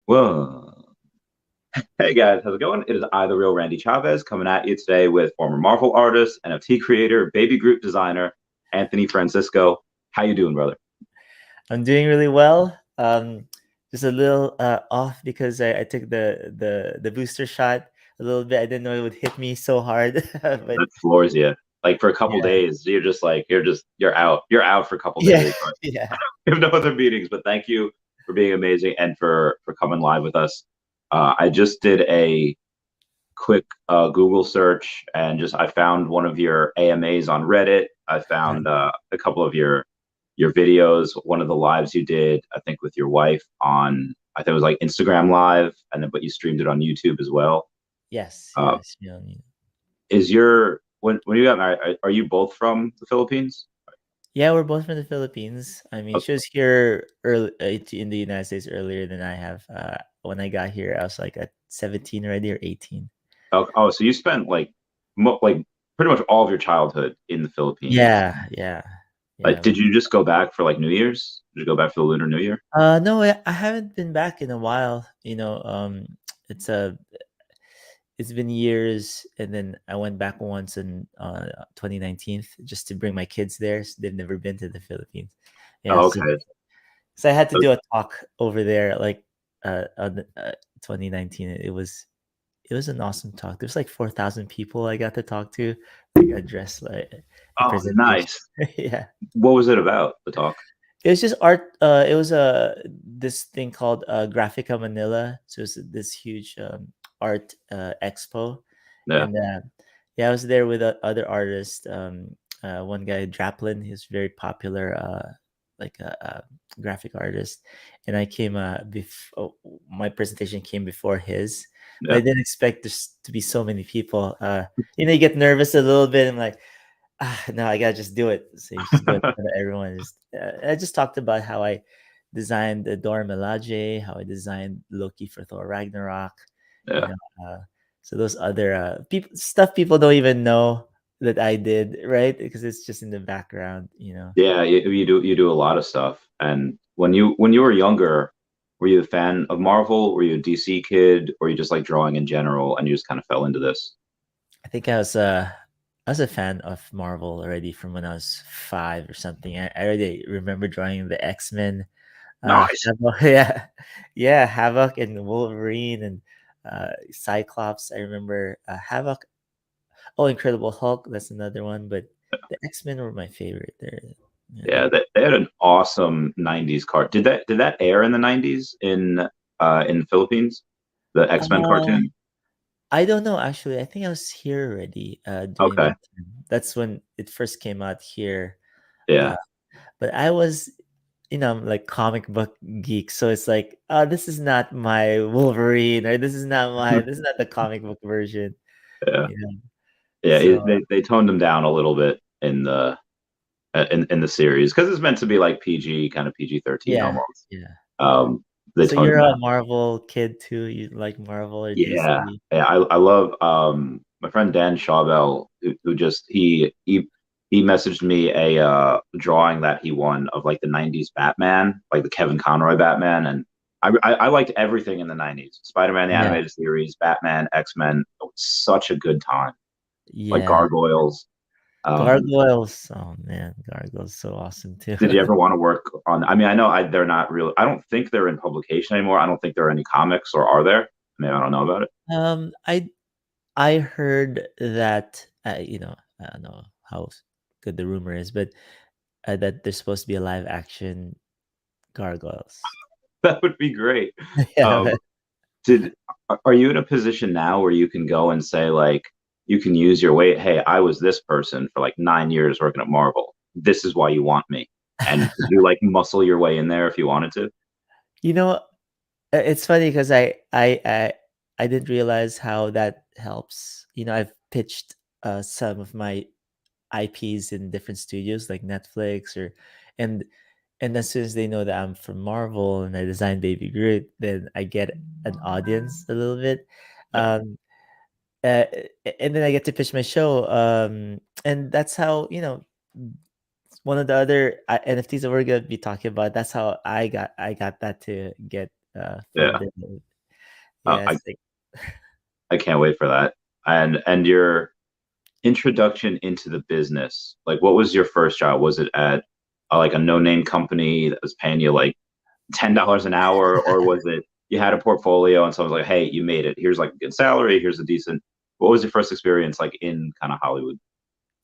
Well, hey guys, how's it going? It is I, the real Randy Chavez, coming at you today with former Marvel artist, NFT creator, Baby Groot designer, Anthony Francisco. How you doing, brother? I'm doing really well. Just a little off because I took the booster shot a little bit. I didn't know it would hit me so hard, but That floors you. Like for a couple yeah, days, you're out. You're out for a couple yeah, days, but yeah. we have no other meetings. But thank you for being amazing and for coming live with us. I just did a quick Google search and just I found one of your AMAs on Reddit. I found a couple of your videos, one of the lives you did, I think with your wife on I think it was like Instagram live, and then but you streamed it on YouTube as well. Yes, Uh, yes. is your when you got married, are you both from the Philippines? Yeah, we're both from the Philippines. I mean, Oh, she was here early in the United States earlier than I have. When I got here, I was like at 17 already or 18. oh, so you spent like pretty much all of your childhood in the Philippines. Yeah, yeah, yeah. Did you just go back for like New Year's? Did you go back for the Lunar New Year? No, I haven't been back in a while. It's a it's been years, and then I went back once in 2019 just to bring my kids there. They've never been to the Philippines. Yeah, Oh, so, okay. so I had to do a talk over there, like on 2019. It was an awesome talk. There's like 4,000 people I got to talk to, like address like a Oh, presentation. nice. Yeah. What was it about, the talk? It was just art. It was this thing called Graphica Manila. So it's this huge art expo, Yeah. and yeah, I was there with other artists. One guy, Draplin, he's very popular, like a graphic artist, and I came. My presentation came before his, but I Yeah. didn't expect this to be so many people. You get nervous a little bit. I'm like, no, I gotta just do it. So you just do it in front of everyone. I just talked about how I designed the Dora Milaje, how I designed Loki for Thor Ragnarok. You Yeah. know, so those other people stuff people don't even know that I did, right? Because it's just in the background. Yeah, you do a lot of stuff. And when you were younger, were you a fan of Marvel? Were you a DC kid? Or you just like drawing in general and you just kind of fell into this? I think I was a fan of Marvel already from when I was 5 or something. I already remember drawing the X-Men. Nice. Havoc, yeah, yeah, Havoc and Wolverine and Cyclops. I remember Havoc. Oh, Incredible Hulk. That's another one. But the X-Men were my favorite. Yeah, they had an awesome 90s cart. Did that air in the 90s in the Philippines? The X-Men Uh, cartoon? I don't know actually. I think I was here already during Okay. that time. That's when it first came out here. Uh, Yeah. but I was, I'm like comic book geek, so it's like, oh, this is not my Wolverine, or this is not the comic book version, Yeah. you know. Yeah, So they toned him down a little bit in the series because it's meant to be like PG, kind of PG-13 yeah, almost. yeah. They So toned you're him a down. Marvel kid too. You like Marvel or Yeah, DC? yeah. I love my friend Dan Chauvel who just he messaged me a drawing that he won of like the 90s Batman, like the Kevin Conroy Batman, and I liked everything in the 90s. Spider-Man the Yeah, animated series, Batman, X-Men. It was such a good time. Like yeah. Gargoyles. Gargoyles. Oh man, Gargoyles so awesome too. Did you ever want to work on? I mean, I know they're not real. I don't think they're in publication anymore. I don't think there are any comics, or are there? I mean, I don't know about it. um, I I heard that I don't know how good the rumor is, but that there's supposed to be a live action Gargoyles. That would be great. Yeah, Um, did are you in a position now where you can go and say like you can use your weight? Hey, I was this person for like 9 years working at Marvel. This is why you want me. And could you like muscle your way in there if you wanted to? you know, it's funny because I didn't realize how that helps. I've pitched some of my IPs in different studios like Netflix and and as soon as they know that I'm from Marvel and I designed Baby Groot, then I get an audience a little bit. Yeah. Um uh, and then I get to pitch my show. And that's how, one of the other NFTs that we're gonna be talking about. That's how I got that to get Yeah. funded. Uh, Yeah, I it's like I can't wait for that. And your introduction into the business, like what was your first job? Was it at like a no-name company that was paying you like $10 an hour, or was it you had a portfolio and someone's like, hey, you made it. Here's like a good salary. Here's a decent. What was your first experience like in kind of Hollywood?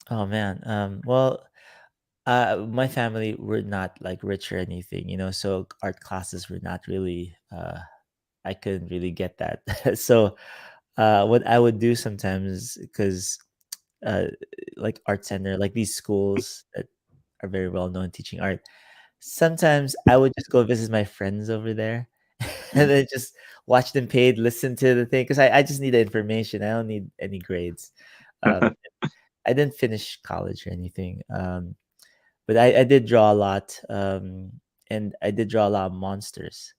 oh man. Well, my family were not like rich or anything, so art classes were not really. I couldn't really get that. So, what I would do sometimes, because uh, like art center, like these schools that are very well known teaching art. Sometimes I would just go visit my friends over there and then just watch them paid, listen to the thing because I just need the information. I don't need any grades. Um, I didn't finish college or anything, but I did draw a lot, and I did draw a lot of monsters.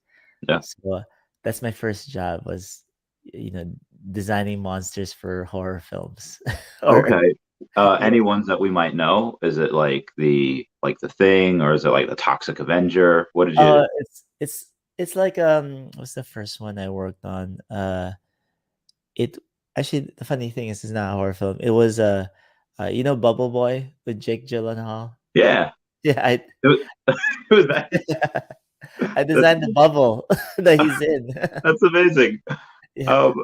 Yeah. So that's my first job was, you know, designing monsters for horror films. or Okay. yeah, Any ones that we might know? Is it like the thing, or is it like the Toxic Avenger? What did you? it's like what's the first one I worked on? It actually the funny thing is it's not a horror film. It was Bubble Boy with Jake Gyllenhaal. Yeah. Yeah, It was, it was that. I That's, designed the bubble that he's in. that's amazing. Yeah, Um,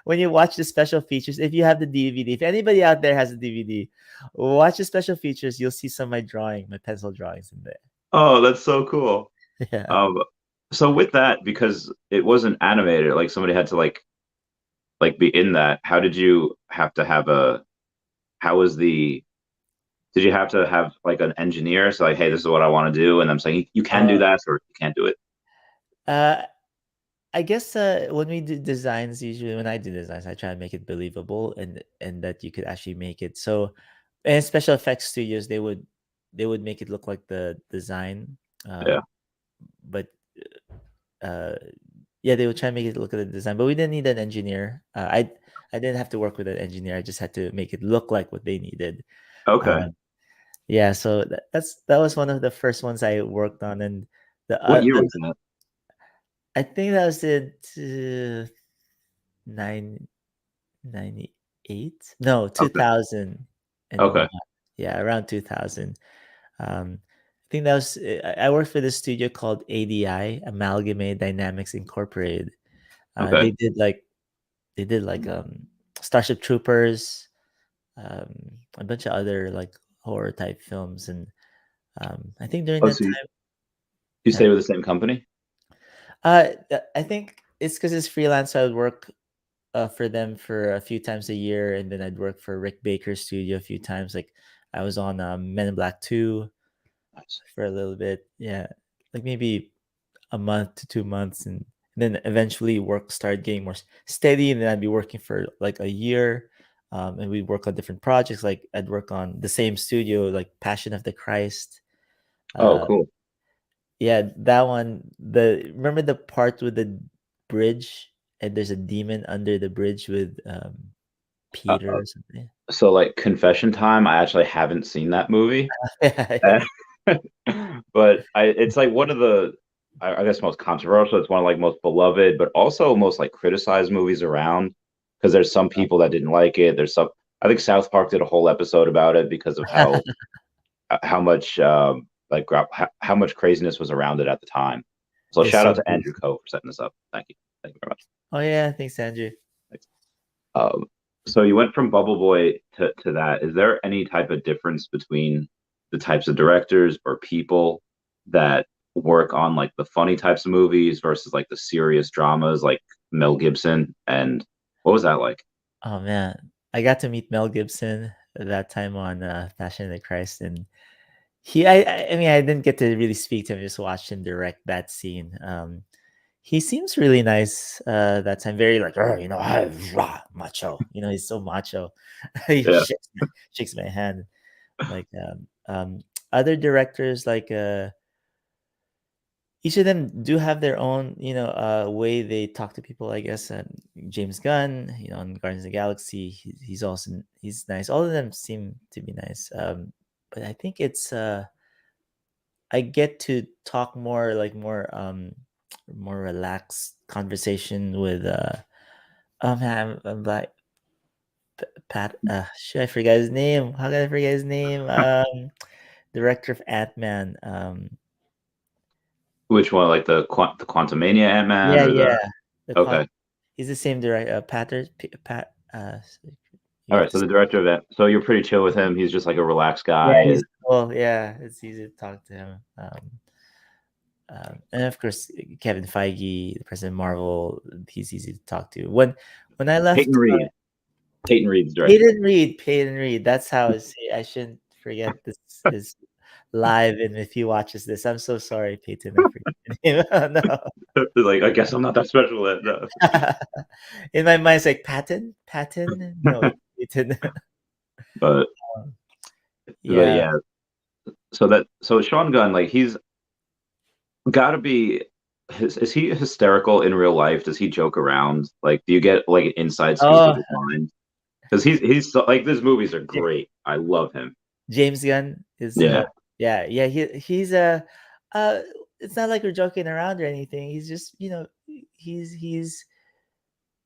when you watch the special features, if you have the DVD, if anybody out there has a DVD, watch the special features. You'll see some of my pencil drawings in there. oh, that's so cool. Yeah. Um, so with that, because it wasn't animated, like somebody had to like be in that. How did you have to have a? How was the? Did you have to have like an engineer? So like, hey, this is what I want to do, and I'm saying you can do Uh, that, or you can't do it. uh, I guess when we do designs, usually when I do designs, I try to make it believable and that you could actually make it. So, and special effects studios, they would make it look like the design, Yeah. but uh, yeah, they would try and make it look at the design. But we didn't need an engineer. I didn't have to work with an engineer. I just had to make it look like what they needed. Okay. Uh, yeah, so that was one of the first ones I worked on, and What year the was that? I think that was in nine 98? No, Okay. 2001. Okay. Yeah, around 2000. I think that was I worked for this studio called ADI, Amalgamated Dynamics Incorporated. Uh, Okay. they did like they did like Starship Troopers, um, a bunch of other like horror type films, and I think during Oh, that so you, time, you yeah, stay with the same company? I think it's because it's freelance. So I would work for them for a few times a year, and then I'd work for Rick Baker's studio a few times. Like I was on Men in Black 2 Nice. for a little bit. Yeah, like maybe a month to 2 months, and then eventually work started getting more steady, and then I'd be working for like a year. And we'd work on different projects. Like I'd work on the same studio, like Passion of the Christ. Oh, Uh, cool. yeah, that one. The remember the part with the bridge, and there's a demon under the bridge with Uh, Peter uh, or something. so like confession time, I actually haven't seen that movie. Yeah, Eh, yeah. but it's like one of the I guess most controversial. It's one of like most beloved, but also most like criticized movies around because there's some people that didn't like it. There's some I think South Park did a whole episode about it because of how much how much craziness was around it at the time. So It's shout so out to Andrew beautiful. Coe for setting this up. Thank you very much. Oh yeah, thanks, Andrew. Thanks. Um, so you went from Bubble Boy to that. Is there any type of difference between the types of directors or people that work on like the funny types of movies versus like the serious dramas like Mel Gibson? And what was that like? Oh man, I got to meet Mel Gibson at that time on Passion of the Christ, and I mean, I didn't get to really speak to him. Just watched him direct that scene. He seems really nice. That time, very like, "Arr, rah, macho. He's so macho. He Yeah. shakes my hand. Like other directors, like each of them do have their own, way they talk to people. I guess James Gunn, on Guardians of the Galaxy, he's nice. All of them seem to be nice. But I think it's I get to talk more like more. more relaxed conversation with oh man, I'm like Pat. Should I forget his name? How can I forget his name? Director of Ant-Man. Which one, like the Quantumania Ant-Man Yeah, or the? yeah. The Okay, he's the same director. Pat. You all have right. to. So the director of it. So you're pretty chill with him. He's just like a relaxed Yeah, guy. he's cool. Yeah, it's easy to talk to him. And of course, Kevin Feige, the president of Marvel, he's easy to talk to. When I Peyton left, Reed. Peyton Reed's director. Peyton Reed. That's how I say. I shouldn't forget this is live, and if he watches this, I'm so sorry, Peyton. I forget your name. No. Like, I guess I'm not that special at no. In my mind, it's like Patton. No, it's Peyton. But Yeah. yeah. So Sean Gunn, like he's got to be. Is he hysterical in real life? Does he joke around? Like, do you get like an inside scoop of Oh, his mind? Because he's so, like, these movies are great. I love him. James Gunn is Yeah, yeah, he's a uh it's not like we're joking around or anything. He's just, he's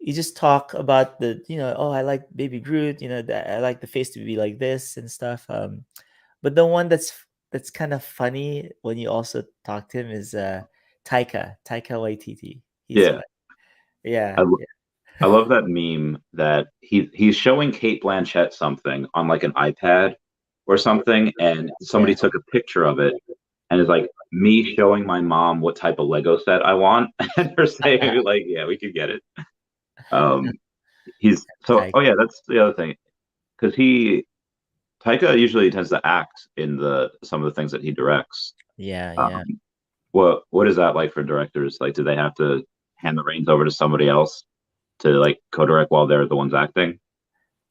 you just talk about the, oh, I like Baby Groot, that I like the face to be like this and stuff. But the one that's kind of funny when you also talk to him is Taika Waititi. He's yeah. fun. Yeah, I, yeah. I love that meme that he's showing Kate Blanchett something on like an iPad or something, and somebody Yeah. took a picture of it and is like me showing my mom what type of Lego set I want, and they're saying like, yeah, we could get it. Um, he's so. Oh Taika. yeah, that's the other thing because Taika usually tends to act in the some of the things that he directs. Yeah, yeah. Um, what is that like for directors? Like, do they have to hand the reins over to somebody else to like co-direct while they're the ones acting?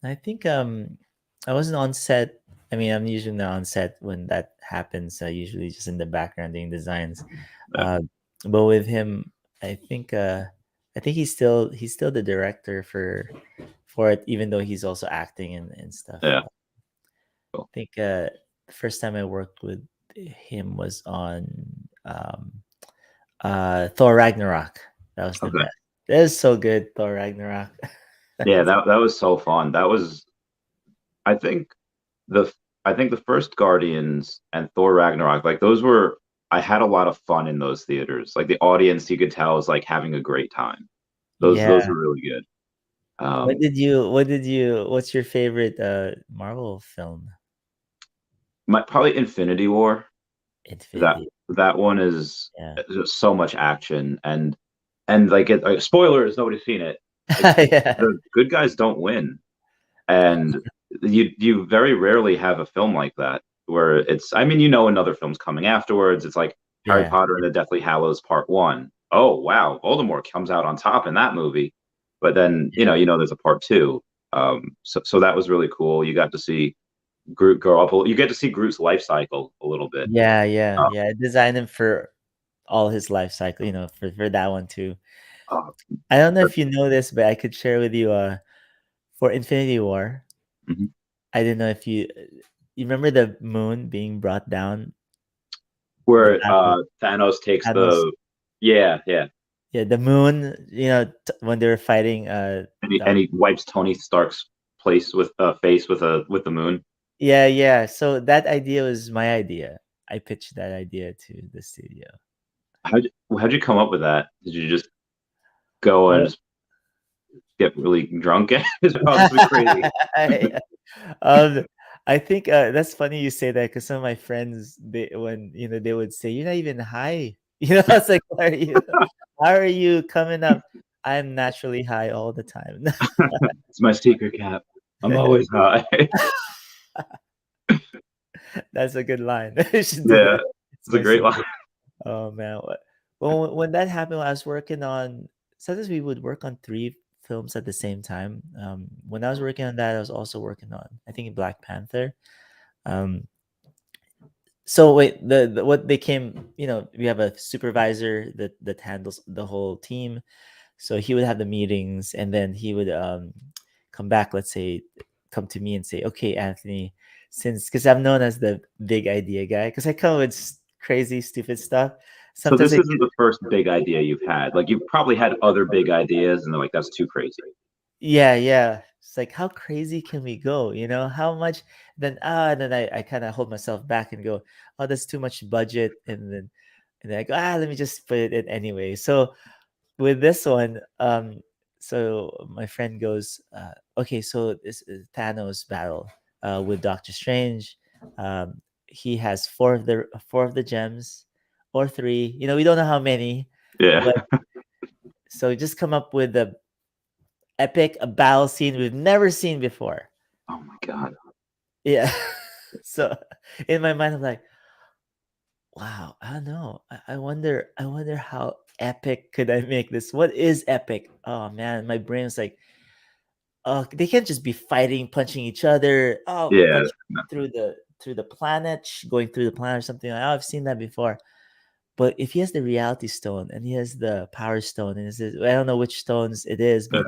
I think I wasn't on set. I mean, I'm usually not on set when that happens. Usually just in the background doing designs. Yeah, Uh, but with him, I think he's still the director for it, even though he's also acting and stuff. yeah, I cool. think the first time I worked with him was on Thor Ragnarok. That was the Okay. best. That is so good, Thor Ragnarok. Yeah, that was so fun. That was I think the I think the first Guardians and Thor Ragnarok, like those were I had a lot of fun in those theaters. Like the audience, you could tell is like having a great time. Those Yeah. were really good. What's your favorite Marvel film? Probably Infinity War. That Infinity. that one is Yeah. just so much action and like spoilers, nobody's seen it. Like Yeah. the good guys don't win, and you very rarely have a film like that where it's. I mean, another film's coming afterwards. It's like Harry Yeah. Potter and the Deathly Hallows Part One. Oh wow, Voldemort comes out on top in that movie, but then Yeah. there's a part two. So that was really cool. You got to see Groot grow up. You get to see Groot's life cycle a little bit. Yeah, yeah, Uh, yeah. I designed him for all his life cycle, for that one too. uh, I don't know if you know this, but I could share with you for Infinity War. mhm. I didn't know if you remember the moon being brought down, the Where battle Thanos takes Thanos. yeah, Yeah, the moon, when they were fighting and he wipes Tony Stark's place with face with the moon. yeah. So that idea was my idea. I pitched that idea to the studio. How'd you come up with that? Did you just go and Well, just get really drunk? It's probably crazy. yeah. um, I think that's funny you say that because some of my friends, when they would say, "You're not even high." I was like, "Why are you? How are you coming up?" I'm naturally high all the time. It's my secret cap. I'm always high. That's a good line. I should do Yeah, that. It's it's a my great secret. line. Oh man. Well, when that happened, I was working on. Sometimes we would work on three films at the same time. When I was working on that, I was also working on, I think, Black Panther. Um, so wait, the what became, we have a supervisor that handles the whole team. So he would have the meetings, and then he would come back. Let's say, come to me and say, "Okay, Anthony, since because I'm known as the big idea guy, because I come with crazy, stupid stuff." So Sometimes this I isn't the first big idea you've had. Like you've probably had other big ideas, and they're like, "That's too crazy." yeah, yeah. It's like, how crazy can we go? How much? Then I kind of hold myself back and go, oh, that's too much budget, and then I go, let me just put it in anyway. So with this one, so my friend goes, okay, so this is Thanos battle, with Doctor Strange. He has four of the gems, or three. We don't know how many, Yeah. but so just come up with a battle scene we've never seen before. Oh my God. Yeah. So in my mind, I'm like, wow, I don't know. I wonder how epic could I make this? What is epic? Oh man, my brain's like, oh, they can't just be fighting, punching each other. Oh, Yeah. punch through the planet, going through the planet or something. Like, oh, I've seen that before. But if he has the reality stone and he has the power stone, and I don't know which stones it is, but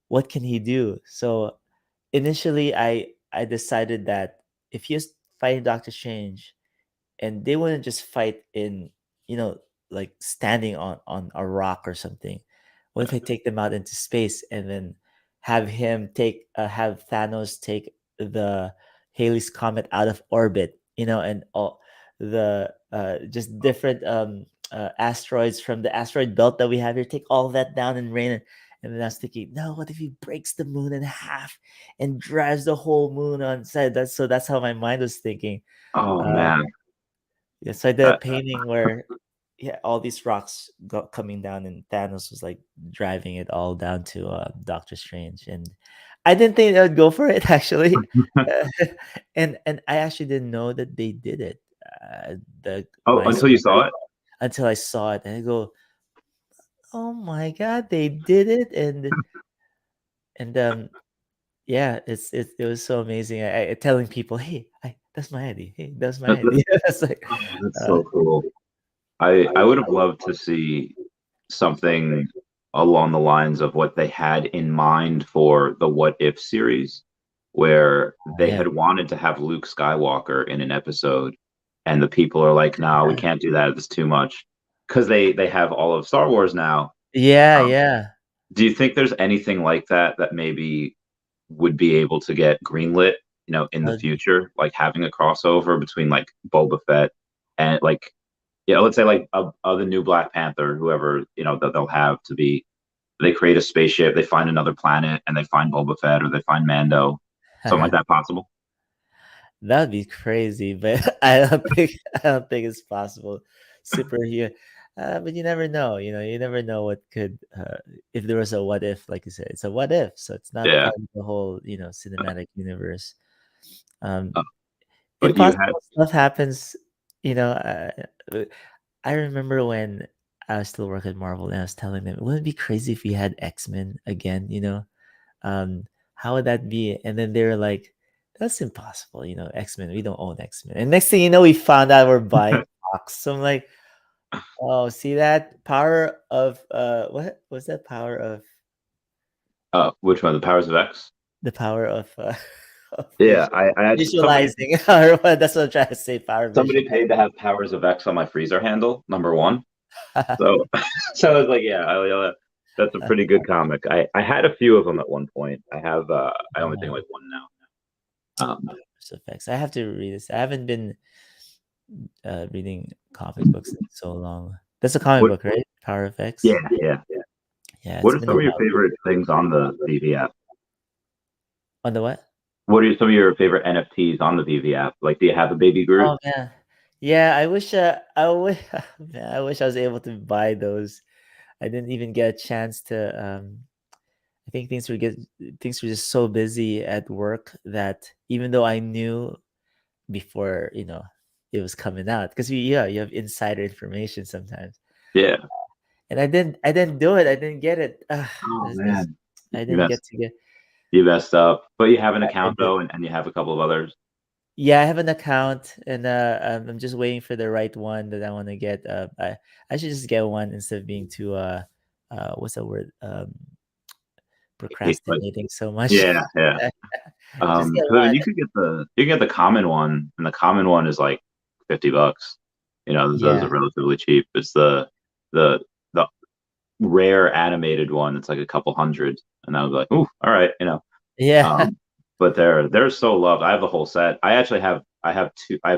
what can he do? So initially, I decided that if he was fighting Doctor Strange, and they wouldn't just fight in, you know like standing on a rock or something. What if I take them out into space, and then have Thanos take the Halley's comet out of orbit, and all the just different asteroids from the asteroid belt that we have here, take all that down and rain it. And then I was thinking, no, what if he breaks the moon in half and drives the whole moon on side? That's how my mind was thinking. Oh uh, man. yeah, so I did a That, painting where, yeah, all these rocks coming down, and Thanos was like driving it all down to Doctor Strange, and I didn't think they would go for it actually, uh, and I actually didn't know that they did it. The oh, my until you saw it. Until I saw it, and I go, oh my god, they did it, and yeah, it was so amazing. I telling people, hey, that's my idea. Hey, that's my idea. It's like, Oh, that's uh, so cool. I would have loved to see something along the lines of what they had in mind for the What If series, where they yeah, had wanted to have Luke Skywalker in an episode, and the people are like, "No, we can't do that. It's too much," because they have all of Star Wars now. yeah, Um, yeah. do you think there's anything like that that maybe would be able to get greenlit, in the Uh, future, like having a crossover between like Boba Fett and like, let's say like the new Black Panther, whoever, that they'll have to be, they create a spaceship, they find another planet, and they find Boba Fett or they find Mando, something like that possible? That'd be crazy, but I don't think it's possible. Superhero, but you never know. You never know what could, if there was a what if, like you said, it's a what if, so it's not Yeah. part of the whole, cinematic universe. Um, Uh, but you had, Impossible stuff happens. You know, uh, I remember when I was still working at Marvel, and I was telling them, wouldn't it be crazy if we had X-Men again? Um, how would that be? And then they were like, that's impossible. X-Men, we don't own X-Men. And next thing you know, we found out we're buying Fox. So I'm like, oh, see that power of, what was that power of, which one? The Powers of X? the power of, of Yeah, I had visualizing, or what? That's what I'm trying to say. Power of somebody visualizing. paid to have Powers of X on my freezer handle, number one. So, so I was like, yeah, that's a pretty good comic. I had a few of them at one point. I only think like one now. Powers of X. I have to read this. I haven't been reading comic books in so long. That's a comic What? book, right? Power of Yeah, X. yeah. Yeah, What it's are been a some of your while. favorite things on the VV app? On the what? What are some of your favorite NFTs on the VV app? Like, do you have a Baby Groot? Oh man, yeah. Man, I wish I was able to buy those. I didn't even get a chance to. I think things were just so busy at work that even though I knew before, it was coming out, because you have insider information sometimes, Yeah. and I didn't do it. I didn't get it. Oh It's just, man, I you didn't messed get to get. you messed up. But you have an I account did. though, and you have a couple of others. Yeah, I have an account, and I'm just waiting for the right one that I want to get. I should just get one instead of being too what's that word? Like, Procrastinating so much. yeah, yeah. Just get 'Cause I mean, one. you could get the common one, and the common one is like $50. Those are Yeah. relatively cheap. It's the rare animated one. It's like a couple hundred, and I was like, ooh, all right. Yeah. Um, but they're so loved. I have the whole set. I actually have I have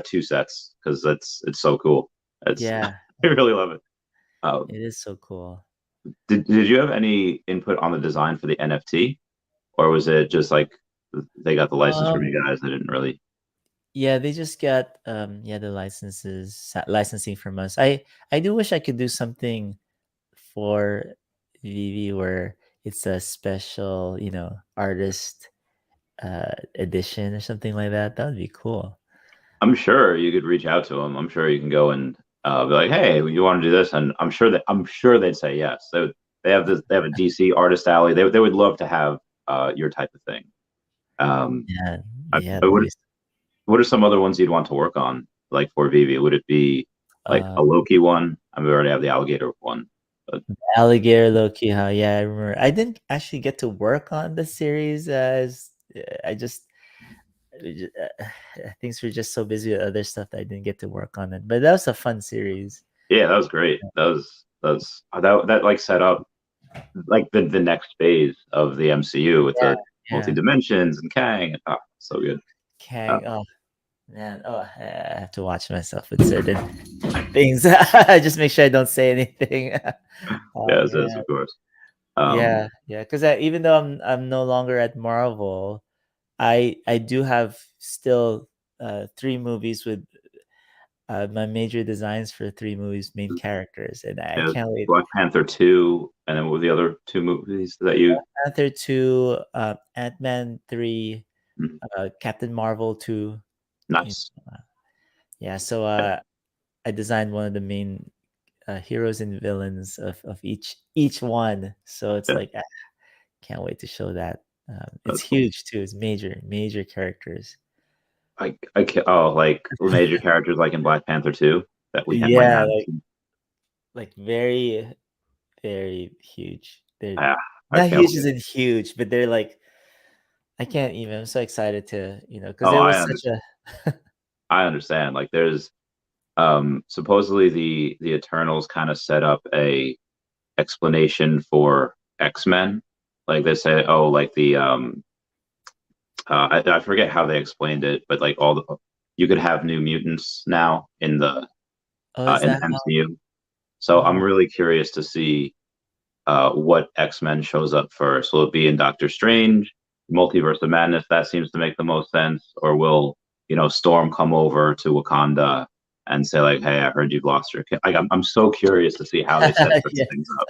two sets because it's so cool. It's Yeah. I really love it. Um, It is so cool. did you have any input on the design for the NFT, or was it just like they got the license from Um, you guys? They didn't really. yeah, they just got yeah, the licensing from us. I do wish I could do something for Vivi where it's a special, artist edition or something like that. That would be cool. I'm sure you could reach out to them. I'm sure you can go and be like, "Hey, you want to do this?" And I'm sure they'd say yes. They have this. They have a DC artist alley. They would love to have your type of thing. Um, Yeah, I, yeah, I that'd would, be what are some other ones you'd want to work on, like for Vivi? Would it be like uh a Loki one? I mean, we already have the alligator one, but alligator Loki. How Yeah, I remember. I didn't actually get to work on the series as I just things were just so busy with other stuff that I didn't get to work on it. But that was a fun series. yeah, that was great. That like set up like the next phase of the MCU with Yeah, the multi yeah. dimensions and Kang. So good. Uh, Kang. Oh man. Oh, I have to watch myself with certain things. I just make sure I don't say anything. Oh yes, yes, man. of course. Um, Yeah, yeah. Because even though I'm no longer at Marvel, I do have still three movies with my major designs for three movies, main characters, and I yeah, can't wait. Black Panther 2, and then what were the other two movies that you? Panther 2, Ant-Man 3, Hmm, Captain Marvel 2. you nice. Yeah, so Yeah, I designed one of the main heroes and villains of each one. So it's yeah, like can't wait to show that. It's that's cool. huge too. It's major characters. I can like major characters like in Black Panther 2 that might Yeah, have. like very very huge. They're Yeah, I not can't huge wait. isn't huge, but they're like I can't even. I'm so excited to because Oh, it was such a I understand. Like there's supposedly the Eternals kind of set up a explanation for X-Men. Like they say, oh, like I forget how they explained it, but like all the you could have new mutants now oh, is in the that how? MCU. So I'm Oh, really curious to see what X-Men shows up first. Will it be in Doctor Strange, Multiverse of Madness? That seems to make the most sense. Or will Storm come over to Wakanda and say like, "Hey, I heard you've lost your kid." Like, I'm so curious to see how they set certain yeah. things up.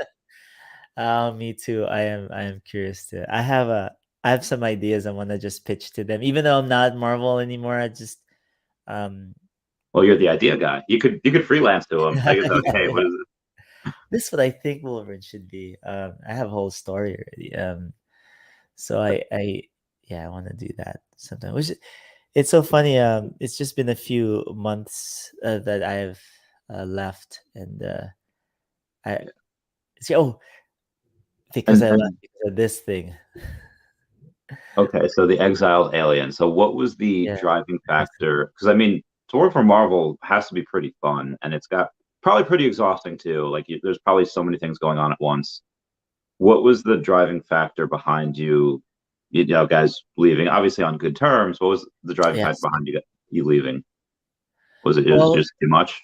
Me too. I am curious too. I have some ideas I want to just pitch to them. Even though I'm not Marvel anymore, I just um Well, you're the idea guy. You could freelance to them. Like it's yeah, okay. yeah. What is it? This is what I think Wolverine should be. I have a whole story already. So I yeah, I want to do that sometime. It's so funny. It's just been a few months that I've left, and I see. Oh, because I left And because of this thing. okay, so the exiled alien. So what was the Yeah. driving factor? Because I mean, to work for Marvel has to be pretty fun, and it's got probably pretty exhausting too. Like there's probably so many things going on at once. What was the driving factor behind guys leaving? Obviously on good terms. What was the driving factor Yes. behind you leaving? Was it Well, just too much?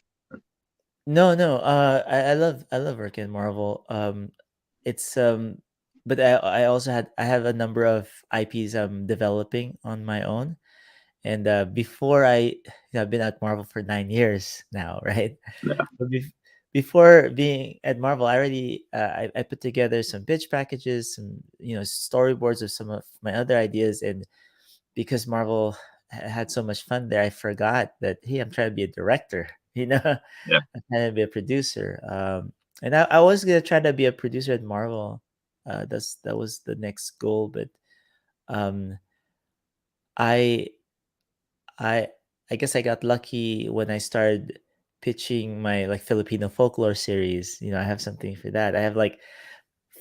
no, no. I love working at Marvel. It's but I also I have a number of IPs I'm developing on my own. And before I've been at Marvel for 9 years now, right? Yeah, But before being at Marvel, I already I put together some pitch packages, some storyboards of some of my other ideas, and because Marvel had so much fun there, I forgot that hey, I'm trying to be a director, yeah. I'm trying to be a producer, and I was gonna try to be a producer at Marvel. That was the next goal, but um, I I I guess I got lucky when I started pitching my like Filipino folklore series. I have something for that. I have like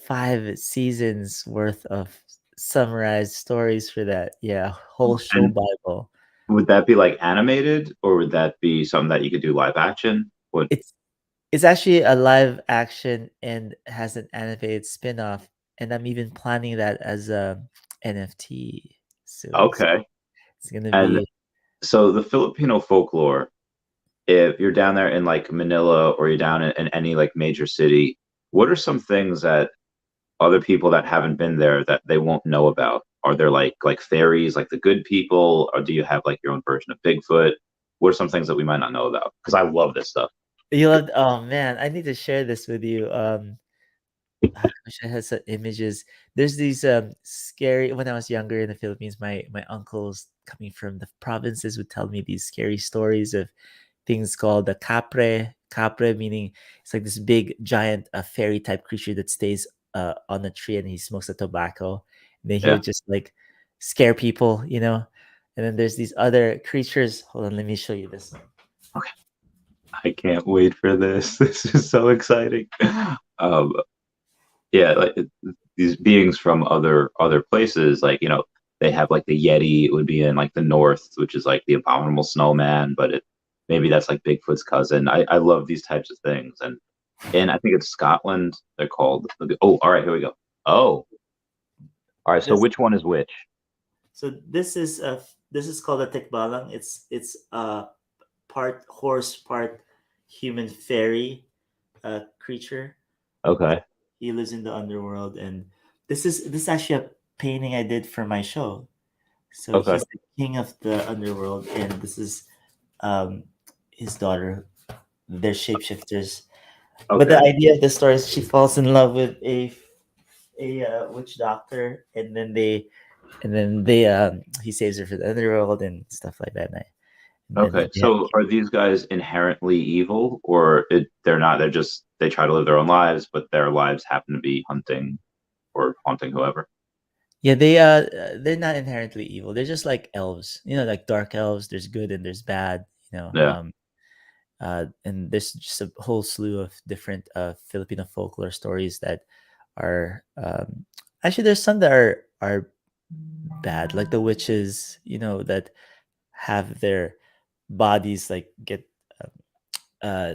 5 seasons worth of summarized stories for that. Yeah, whole show And Bible. would that be like animated, or would that be something that you could do live action? What? It's it's actually a live action and has an animated spin-off, and I'm even planning that as a NFT soon. So Okay. it's gonna And be. so the Filipino folklore, if you're down there in like Manila or you're down in any like major city, what are some things that other people that haven't been there that they won't know about? Are there like fairies, like the good people, or do you have like your own version of Bigfoot? What are some things that we might not know about? Because I love this stuff. You love, oh man, I need to share this with you. I wish I had some images. There's these scary. When I was younger in the Philippines, my uncles coming from the provinces would tell me these scary stories of things called the capre. Capre meaning it's like this big giant fairy type creature that stays on a tree and he smokes a tobacco. And then he Yeah. would just like scare people, you know. And then there's these other creatures. Hold on, let me show you this. Okay. I can't wait for this. This is so exciting. Um, yeah, like these beings from other places, like they have like the Yeti. It would be in like the north, which is like the abominable snowman, but maybe that's like Bigfoot's cousin. I love these types of things, and I think it's Scotland. They're called. Oh, all right, here we go. Oh, all right. So This which one is which? this is called a tikbalang. It's part horse, part human fairy creature. Okay, He lives in the underworld, and this is actually a painting I did for my show. So okay, he's the king of the underworld, and this is um, his daughter. They're shapeshifters. But the okay, idea of the story is she falls in love with a witch doctor, and then they he saves her for the underworld and stuff like that. And then okay. they have So are these guys inherently evil, or they're not? They're just they try to live their own lives, but their lives happen to be hunting or haunting whoever. yeah, they're not inherently evil. They're just like elves, you know, like dark elves. There's good and there's bad, you know. Yeah. And there's just a whole slew of different Filipino folklore stories that are actually there's some that are bad, like the witches, you know, that have their bodies like get uh,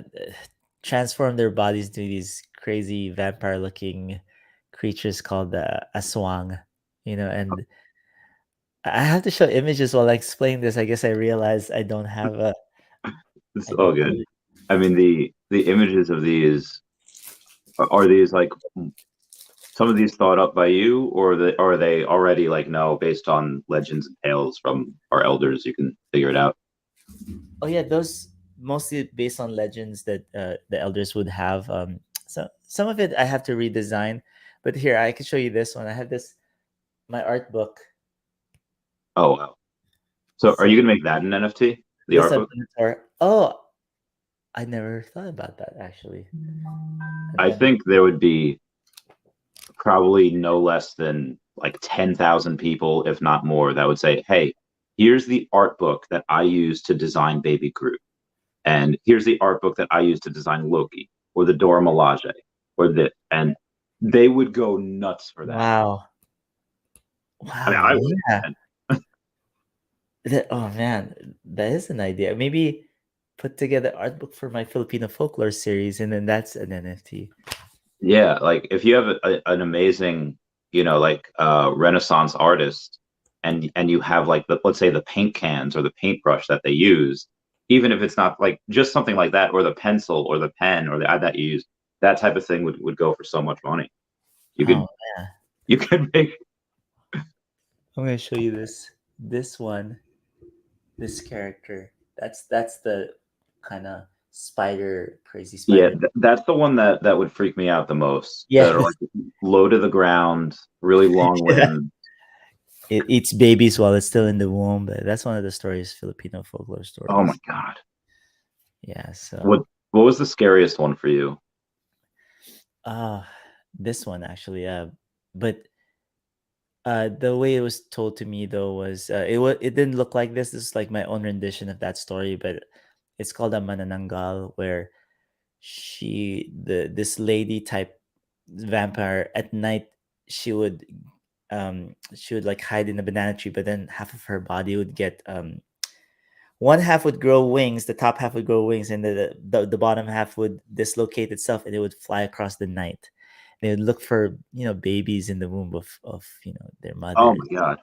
transform their bodies into these crazy vampire looking creatures called aswang, you know. And I have to show images while I explain this. I guess I realized It's I all don't good. really. I mean, the images of these are these like some of these thought up by you, or are they already like no, based on legends and tales from our elders, you can figure it out. Oh yeah, those mostly based on legends that the elders would have. So some of it I have to redesign, but here I can show you this one. I have this my art book. Oh wow. So are So you gonna make that an NFT? The this art a book? minotaur. Oh, I never thought about that actually. A I minotaur. think there would be probably no less than like 10,000 people, if not more, that would say, "Hey, here's the art book that I used to design Baby Groot." And here's the art book that I used to design Loki or the Dora Milaje or the and they would go nuts for that. Wow. I mean, Wow. I would. Yeah. And Oh man, that is an idea. Maybe put together art book for my Filipino folklore series, and then that's an NFT. yeah, like if you have an amazing, like Renaissance artist, and you have like let's say the paint cans or the paintbrush that they use, even if it's not like just something like that, or the pencil or the pen or the that you use, that type of thing would go for so much money. You could Oh yeah. you could make. I'm gonna show you this one, this character. That's the kind of spider, crazy Yeah, spider. that's the one that would freak me out the most. Yeah, That are like low to the ground, really long yeah. limbs. It eats babies while it's still in the womb. But that's one of the stories, Filipino folklore Oh my stories. God. Yeah. So, What was the scariest one for you? uh this one actually. But the way it was told to me though was it didn't look like this. This is like my own rendition of that story, but it's called a manananggal, where this lady type vampire at night she would like hide in a banana tree, but then half of her body would get one half would grow wings, the top half would grow wings, and the bottom half would dislocate itself, and it would fly across the night. They would look for babies in the womb of their Oh mothers, my God.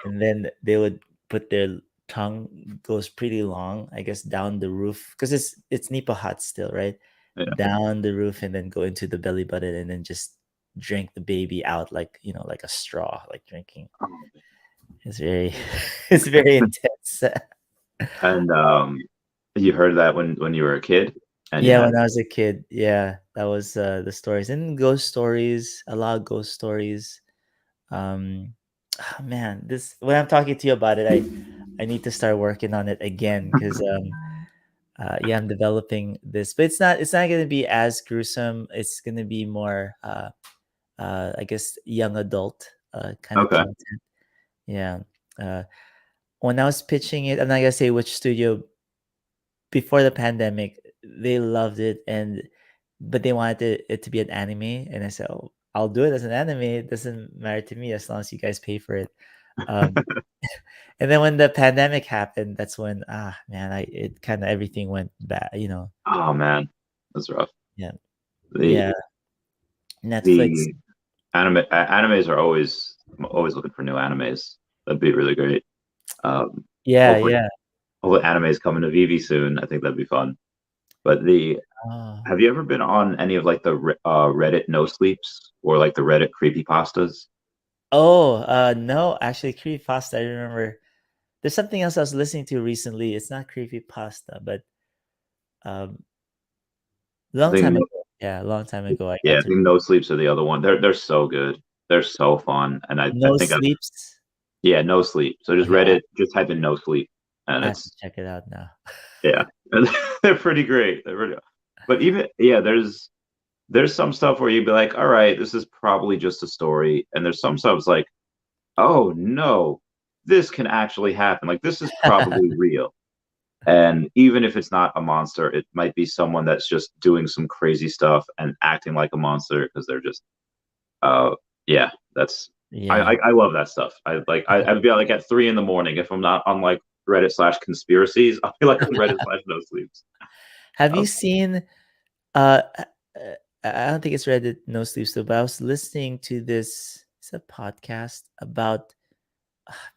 and then they would put their tongue goes pretty long, I guess, down the roof because it's nipa hot still, right? Yeah. Down the roof and then go into the belly button and then just drink the baby out like like a straw, like drinking. Oh, It's very it's very intense. and you heard that when you were a kid, and you Yeah, had when I was a kid, yeah, that was the stories and ghost stories, a lot of ghost stories. Man, this when I'm talking to you about it, I need to start working on it again because yeah, I'm developing this, but it's not gonna be as gruesome. It's gonna be more I guess young adult kind of okay. content. Yeah. Uh, when I was pitching it, I'm not gonna say which studio before the pandemic, they loved it and but they wanted it to be an anime, and I said, "Oh, I'll do it as an anime. It doesn't matter to me as long as you guys pay for it." Um, and then when the pandemic happened, that's when man, I it kind of everything went bad. Oh man, that's rough. Yeah, The yeah. Netflix. the animes are always, I'm always looking for new animes. That'd be really great. Um, Yeah, hopefully, yeah. hopefully animes coming to veve soon. I think that'd be fun. But the Oh, have you ever been on any of like the Reddit no sleeps or like the Reddit creepy pastas? no, actually, creepypasta. I remember there's something else I was listening to recently. It's not creepypasta, but um, I long think time ago. Yeah, a long time ago. I yeah, got I to think no sleeps are the other one. They're so good. They're so fun, and I No think I've Sleeps. yeah, no sleep. So just Okay, I Reddit, just type in no sleep, and I have to it's check it out now. yeah, they're pretty great. They're really, but even yeah, there's some stuff where you'd be like, all right, this is probably just a story, and there's some stuff it's like, oh no, this can actually happen. Like this is probably real. And even if it's not a monster, it might be someone that's just doing some crazy stuff and acting like a monster because they're just uh yeah, that's Yeah. I love that stuff. I'd be like at 3 in the morning if I'm not on like Reddit/conspiracies, I'll be like on Reddit/no sleeps. Have you Uh, seen uh I don't think it's Reddit No Sleeps though, but I was listening to this it's a podcast about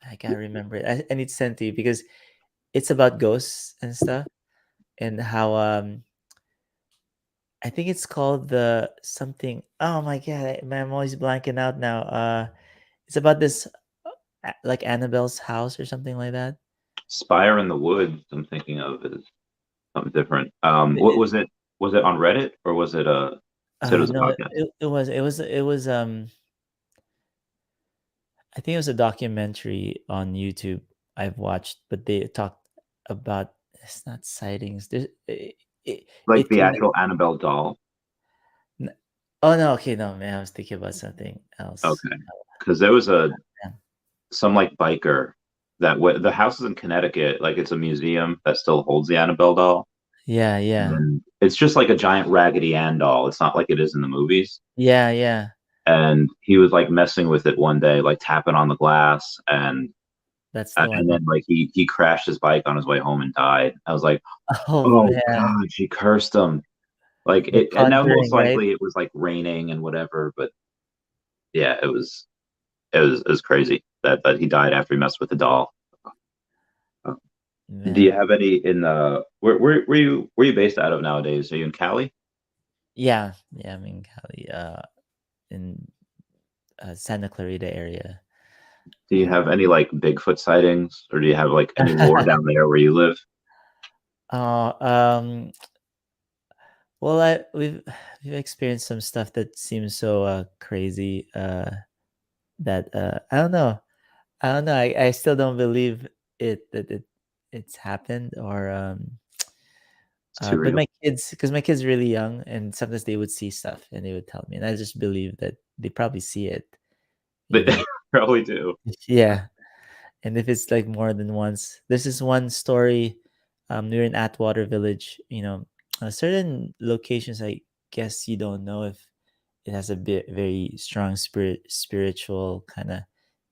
I can't remember it. I need to send to you because it's about ghosts and stuff and how I think it's called the something. Oh my god, I'm always blanking out now. It's about this like Annabelle's house or something like that. Spire in the Woods, I'm thinking of is something different. What It- was it? Was it on Reddit or was it you said it was a no, podcast? it was I think it was a documentary on YouTube I've watched, but they talked about it's not sightings. Like It the can actual Annabelle doll. n- oh no, okay, no man, I was thinking about something else. Okay. Because there was a Yeah, some like biker that the house is in Connecticut, like it's a museum that still holds the Annabelle doll. yeah, yeah, And it's just like a giant Raggedy Ann doll. It's not like it is in the movies. yeah, yeah. And he was like messing with it one day, like tapping on the glass, That's the and one. then like he crashed his bike on his way home and died. I was like, Oh oh man, God, she cursed him. Like The it, and now most Conjuring, right? likely it was like raining and whatever, but yeah, it was crazy that he died after he messed with the doll. Uh, Do you Man, have any in the where you based out of nowadays? Are you in Cali? yeah, yeah. I'm in Cali, in Santa Clarita area. Do you have any like Bigfoot sightings, or do you have like any lore down there where you live? uh, well, we've experienced some stuff that seems so crazy. That I don't know. I don't know. I still don't believe it's happened or It's too but real. my kids because my kids really young and sometimes they would see stuff and they would tell me and I just believe that they probably see it, you They know. probably do. Yeah. And if it's like more than once, this is one story. We're in Atwater Village. Certain locations. I guess you don't know if it has a bit very strong spiritual kind of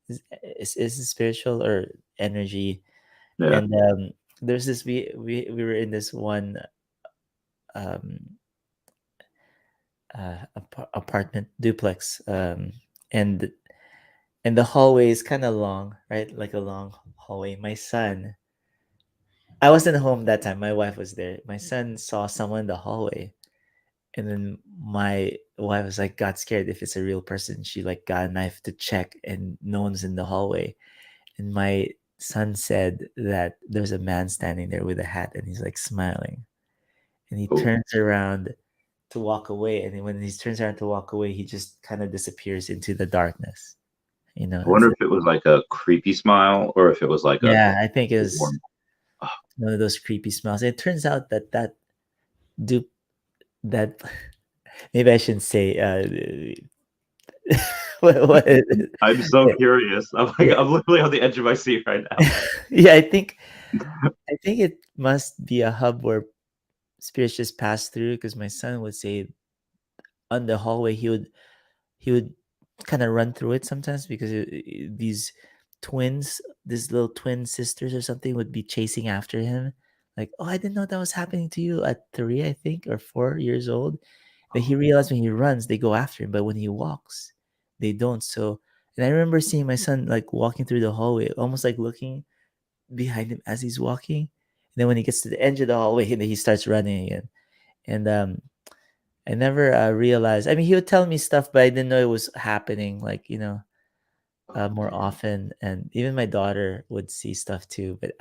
is it spiritual or energy? Yeah. And there's this we were in this one um apartment duplex, and the hallway is kind of long, right? Like a long hallway. My son, I wasn't home that time. My wife was there. My son saw someone in the hallway, and then my wife was like, got scared if it's a real person. She like got a knife to check, and no one's in the hallway. And my son said that there's a man standing there with a hat, and he's like smiling. And he Oh, turns around to walk away, and then when he turns around to walk away, he just kind of disappears into the darkness. You know, I wonder if it was like a creepy smile or if it was like a yeah, I think it was warm. Oh, one of those creepy smells. It turns out that dupe that maybe I shouldn't say what is it? I'm so Yeah, curious. I'm like, yeah. I'm literally on the edge of my seat right now. Yeah, I think it must be a hub where spirits just pass through, because my son would say on the hallway he would kind of run through it sometimes, because these twins, these little twin sisters or something, would be chasing after him. Like, oh, I didn't know that was happening to you at 3, I think, or 4 years old. That he realized when he runs, they go after him, but when he walks, they don't. So, and I remember seeing my son like walking through the hallway, almost like looking behind him as he's walking. And then when he gets to the end of the hallway, and then he starts running again. And I never realized. I mean, he would tell me stuff, but I didn't know it was happening. Like, more often, and even my daughter would see stuff too. But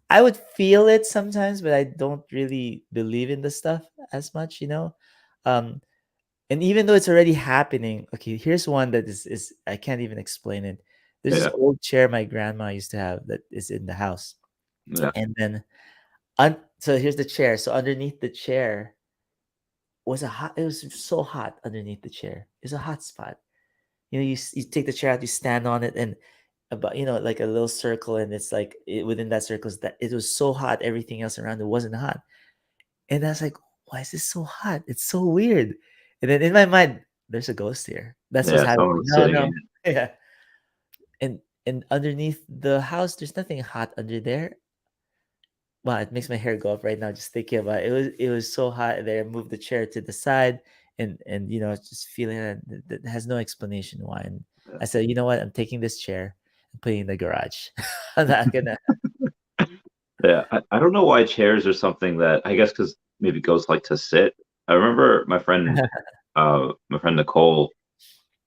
I would feel it sometimes, but I don't really believe in the stuff as much. Um, and even though it's already happening, okay, here's one that is I can't even explain it. There's this Yeah, old chair my grandma used to have that is in the house, yeah, and then so here's the chair. So underneath the chair was a hot. It was so hot underneath the chair. It's a hot spot. You take the chair out, you stand on it, and about like a little circle, and it's like within that circle is that it was so hot. Everything else around it wasn't hot, and I was like, why is this so hot? It's so weird. And then in my mind, there's a ghost here. That's what's yeah. happening. Someone was No, sitting in no, it. yeah. And underneath the house, there's nothing hot under there. Wow, it makes my hair go up right now just thinking about it. It was so hot there. I moved the chair to the side, and just feeling that has no explanation why. And I said, you know what? I'm taking this chair and putting it in the garage. I'm not gonna. Yeah, I don't know why chairs are something that I guess because maybe ghosts like to sit. I remember my friend Nicole.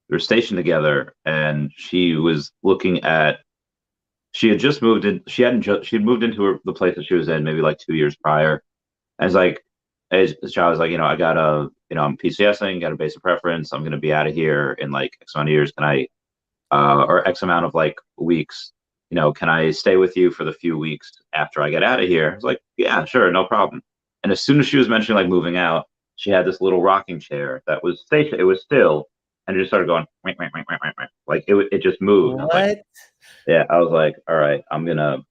We were stationed together, and she was looking at. She had just moved in. She had moved into the place that she was in maybe like 2 years prior. And it's like, as I was like, I got I'm PCSing, got a basic preference. I'm gonna be out of here in like X amount of years. Can I or X amount of like weeks, can I stay with you for the few weeks after I get out of here? I was like, yeah, sure, no problem. And as soon as she was mentioning like moving out, she had this little rocking chair that was station. It was still, and it just started going, "Wait, wait, wait, wait, wait, wait." Like it just moved. I was like, What? yeah, I was like, all right, I'm gonna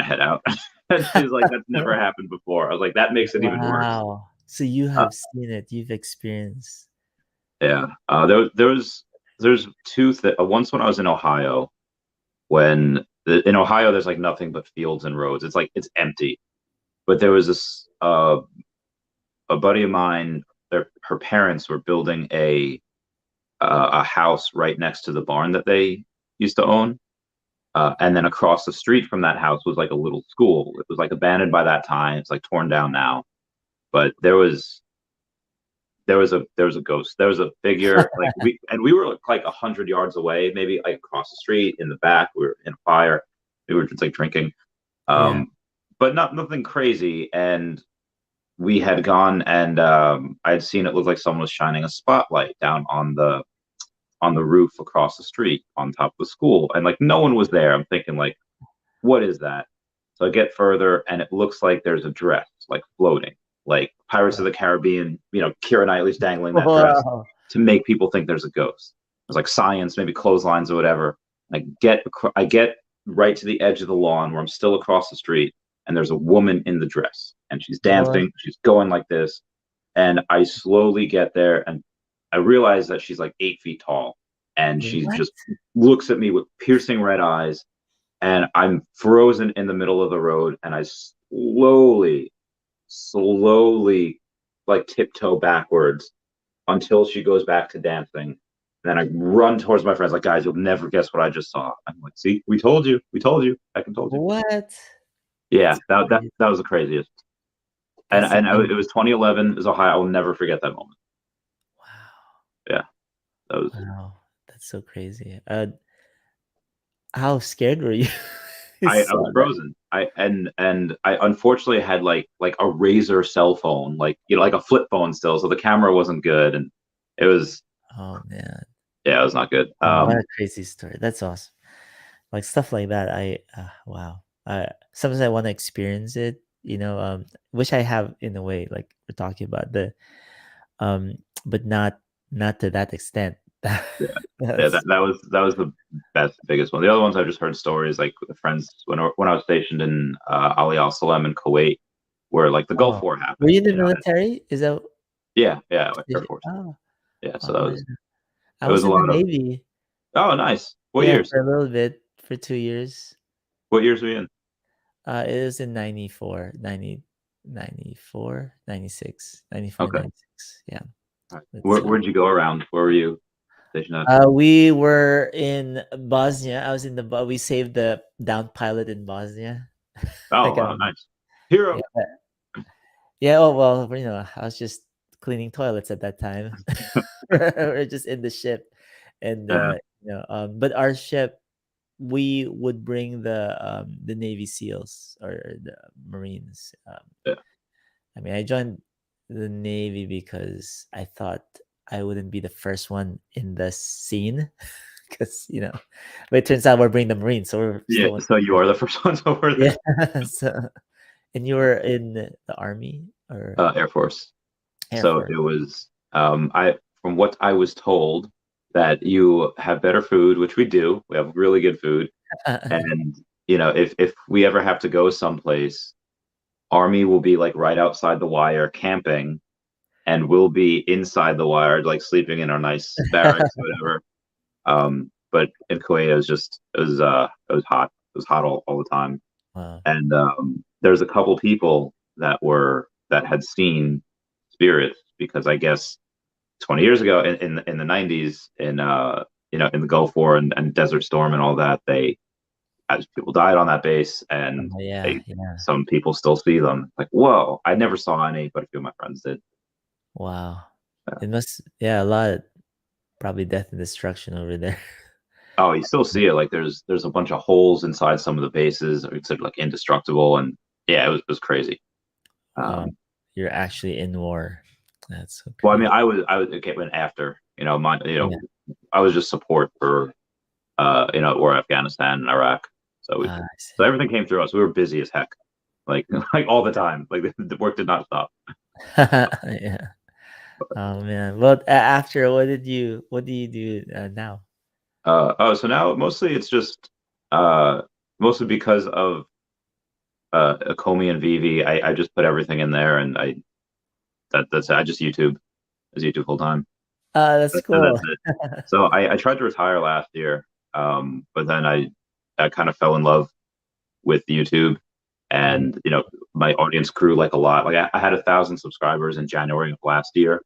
head out. And she's like, that's never happened before. I was like, that makes it even worse. Wow. So you Uh, have seen it. You've experienced. yeah, there's two once when I was in Ohio, when in Ohio there's like nothing but fields and roads. It's like it's empty. But there was this a buddy of mine. Her parents were building a house right next to the barn that they used to own. And then across the street from that house was like a little school. It was like abandoned by that time. It's like torn down now. But there was a ghost. There was a figure like we were like 100 yards away, maybe like across the street in the back. We were in a fire. We were just like drinking. Yeah. But nothing crazy. And we had gone and I had seen it look like someone was shining a spotlight down on the roof across the street on top of the school, and like no one was there. I'm thinking like, what is that? So I get further, and it looks like there's a dress like floating, like Pirates of the Caribbean. Keira Knightley's dangling that dress Wow. to make people think there's a ghost. It's like science, maybe clotheslines or whatever. I get right to the edge of the lawn where I'm still across the street, and there's a woman in the dress, and she's What? dancing. She's going like this, and I slowly get there, and I realize that she's like 8 feet tall, and she What? just looks at me with piercing red eyes, and I'm frozen in the middle of the road, and I slowly, like tiptoe backwards until she goes back to dancing. And then I run towards my friends, like, guys, you'll never guess what I just saw. I'm like, see, we told you, I can told you. What? Yeah, That's that was the craziest. And that's amazing. it was 2011. It was Ohio. I will never forget that moment. Wow. Yeah, that was. Wow. That's so crazy. How scared were you? You I saw was that. frozen. And I unfortunately had like a razor cell phone, like like a flip phone still, so the camera wasn't good, and it was Oh man. yeah, it was not good. What a crazy story. That's awesome. Like stuff like that. Wow. Sometimes I want to experience it, which I have in a way, like we're talking about um, but not to that extent. Yeah, yeah, That's that was the biggest one. The other ones I've just heard stories like with friends when I was stationed in Ali Al Salem in Kuwait, where like the Gulf oh. War Were happened. you in the military? Is that Yeah, Air did you, Force. oh, Yeah, so oh yeah. I it was was a in the lot of Navy. oh nice. What Yeah, years? for a little bit, for 2 years. What years were you in? It was in 94, 96, 94, Okay. 96. Yeah. All right. That's Where'd you go around? Where were you stationed at? we were in Bosnia. I was in we saved the downed pilot in Bosnia. Oh Like wow, nice. yeah, Hero. yeah. Oh well, I was just cleaning toilets at that time. We're just in the ship, and Yeah, but our ship, we would bring the Navy SEALs or the Marines. yeah, I mean, I joined the Navy because I thought I wouldn't be the first one in the scene, because but it turns out we're bringing the Marines, so we're yeah. still So you are the first ones over yeah. there. So, and you were in the Army or Air Force. Air So Force? it was I from what I was told that you have better food, which we do. We have really good food, and if we ever have to go someplace, Army will be like right outside the wire camping, and we'll be inside the wire, like sleeping in our nice barracks, whatever. But in Kuwait, it was hot. It was hot all the time, Wow. and there's a couple people that had seen spirits because I guess 20 years ago in the 90s in the Gulf War and Desert Storm and all that, they as people died on that base, and Oh, yeah, they yeah. some people still see them. Like, whoa, I never saw any, but a few of my friends did. Wow. Yeah. It must, yeah, a lot of probably death and destruction over there. Oh, you still see it. Like there's a bunch of holes inside some of the bases, or considered like indestructible, and yeah, it was crazy. Wow. Um, You're actually in war. That's so well, I mean, crazy. I was okay, went after my Yeah. I was just support for or Afghanistan and Iraq. So I so see. everything came through us. We were busy as heck, like like all the time. Like the work did not stop. Yeah. Oh man. Well, after what do you do now? So now mostly it's just uh, mostly because of Akomi and Vivi. I just put everything in there, and that's it. I just YouTube full time. That's And cool. that's it. So I tried to retire last year, but then I kind of fell in love with YouTube, Yeah. and my audience grew like a lot. Like I had 1,000 subscribers in January of last year.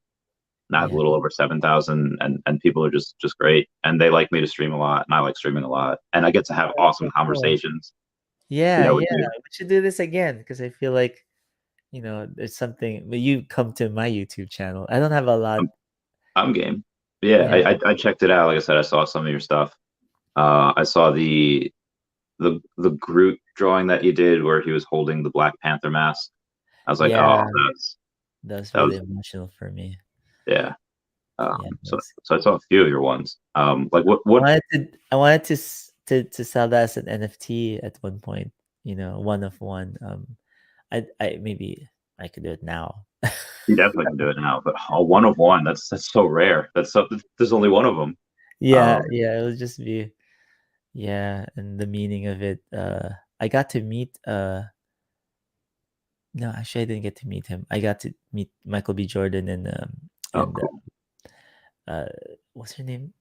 And I have a Yeah. little over 7,000, and people are just great, and they like me to stream a lot, and I like streaming a lot, and I get to have That's awesome so cool. conversations, Yeah, with yeah. you. We should do this again because I feel like, there's something, but you come to my YouTube channel. I don't have a lot. I'm, I'm game. Yeah, Yeah. I checked it out. Like I said, I saw some of your stuff. I saw the Groot drawing that you did where he was holding the Black Panther mask. I was like, oh, Yeah, that's that was that really was emotional for me. yeah. Yeah. So I saw a few of your ones. Like what? I wanted to sell that as an NFT at one point, one of one. I maybe I could do it now. You definitely can do it now, but one of one. That's so rare. There's only one of them. Yeah, Um, yeah, it would just be, yeah, and the meaning of it. I got to meet no, actually I didn't get to meet him. I got to meet Michael B. Jordan oh, and cool. uh what's her name?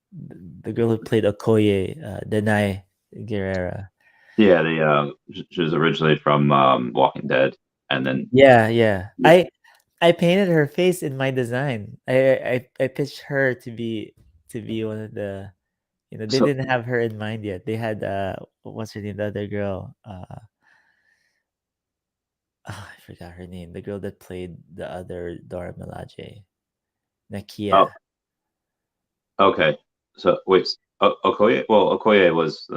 The girl who played Okoye, Denai Guerrera. Yeah, she was originally from Walking Dead, and then Yeah, yeah. yeah. I painted her face in my design. I pitched her to be one of the, they So didn't have her in mind yet. They had what's her name, the other girl. I forgot her name. The girl that played the other Dora Milaje, oh, Nakia. okay. So wait, Okoye. Well, Okoye was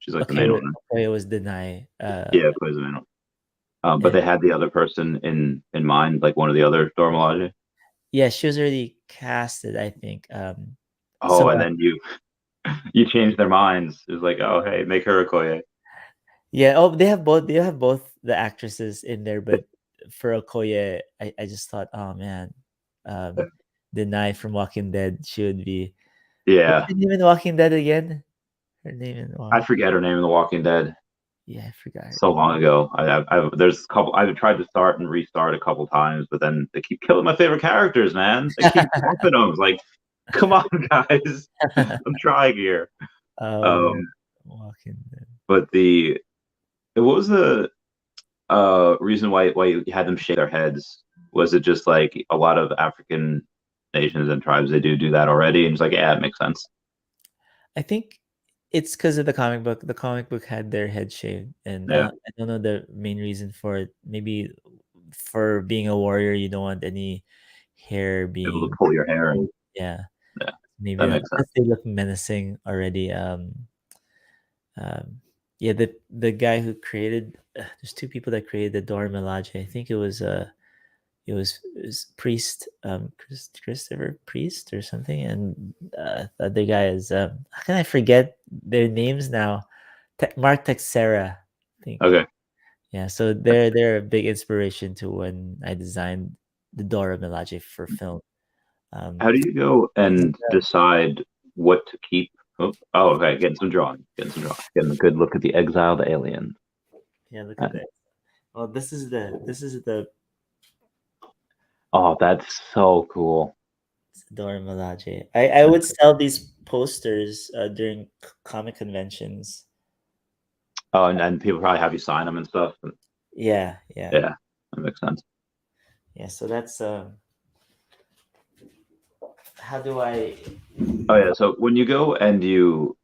she's like the Okay, main one. okay, it was Denai. Yeah, Okoye's the main one. But And they had the other person in mind, like one of the other Dora Milaje. yeah, she was already casted, I think. So Oh, and then you changed their minds. It was like, oh, hey, make her Okoye. yeah, oh, they have both. They have both the actresses in there, but for Okoye, I just thought, oh man, um, Denai from Walking Dead, she would be. What's Yeah, her name in Walking Dead again? Her name in I forget her name in The Walking Dead. Yeah, I forgot her So name. long ago. There's a couple. I've tried to start and restart a couple times, but then they keep killing my favorite characters, man. They keep bumping them. It's like, come on, guys, I'm trying here. Oh man, Um, Walking Dead. but what was the reason why you had them shake their heads? Was it just like a lot of African nations and tribes they do that already, and it's like, yeah, it makes sense. I think it's because of the comic book. The comic book had their head shaved, and Yeah, I don't know the main reason for it. Maybe for being a warrior, you don't want any hair able to being pull your hair and pulled. Yeah, yeah, maybe that that. makes sense. Plus, they look menacing already. Um, yeah, the guy who created. There's two people that created the Dora Milaje. I think it was Priest, Christopher Priest or something, and the other guy is how can I forget their names now? Mark Texera, I think. Okay, Yeah, so they're a big inspiration to when I designed the Dora Milaje for film. how Um, do you go and, and decide what to keep? Okay, getting some drawing, getting a good look at the exiled alien. yeah, look at And, that. Well, this is the oh, that's so cool. Dora Milaje. I would sell these posters during comic conventions. Oh, and people probably have you sign them and stuff. Yeah, yeah, Yeah, that makes sense. yeah. So that's how do I? Oh yeah, so when you go and you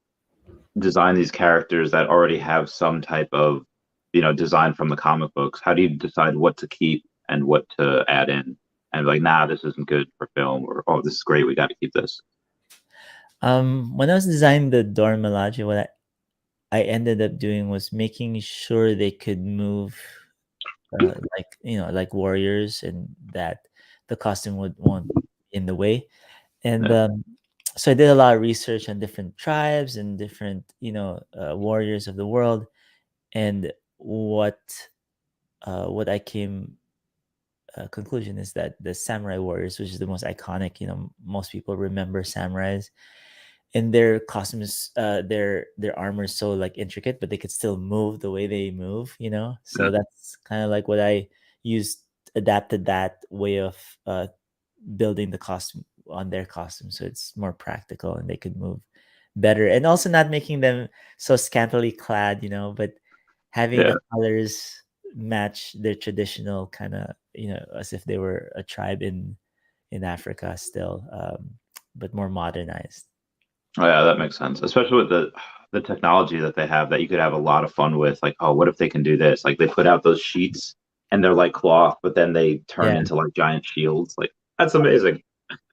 design these characters that already have some type of, design from the comic books, how do you decide what to keep and what to add in? And like, nah, this isn't good for film, or oh, this is great, we got to keep this. When I was designing the Dora Milaje, what I ended up doing was making sure they could move, like like warriors, and that the costume would won't be in the way. And Yeah, so I did a lot of research on different tribes and different warriors of the world, and what I came conclusion is that the samurai warriors, which is the most iconic, most people remember samurais, and their costumes, their armor is so like intricate, but they could still move the way they move, yeah, so that's kind of like what I used, adapted that way of building the costume on their costume, so it's more practical and they could move better, and also not making them so scantily clad, but having yeah. the colors match their traditional kind of, as if they were a tribe in Africa still, but more modernized. Oh yeah, that makes sense. Especially with the technology that they have that you could have a lot of fun with. Like, oh, what if they can do this? Like they put out those sheets and they're like cloth, but then they turn Yeah. into like giant shields. Like that's amazing.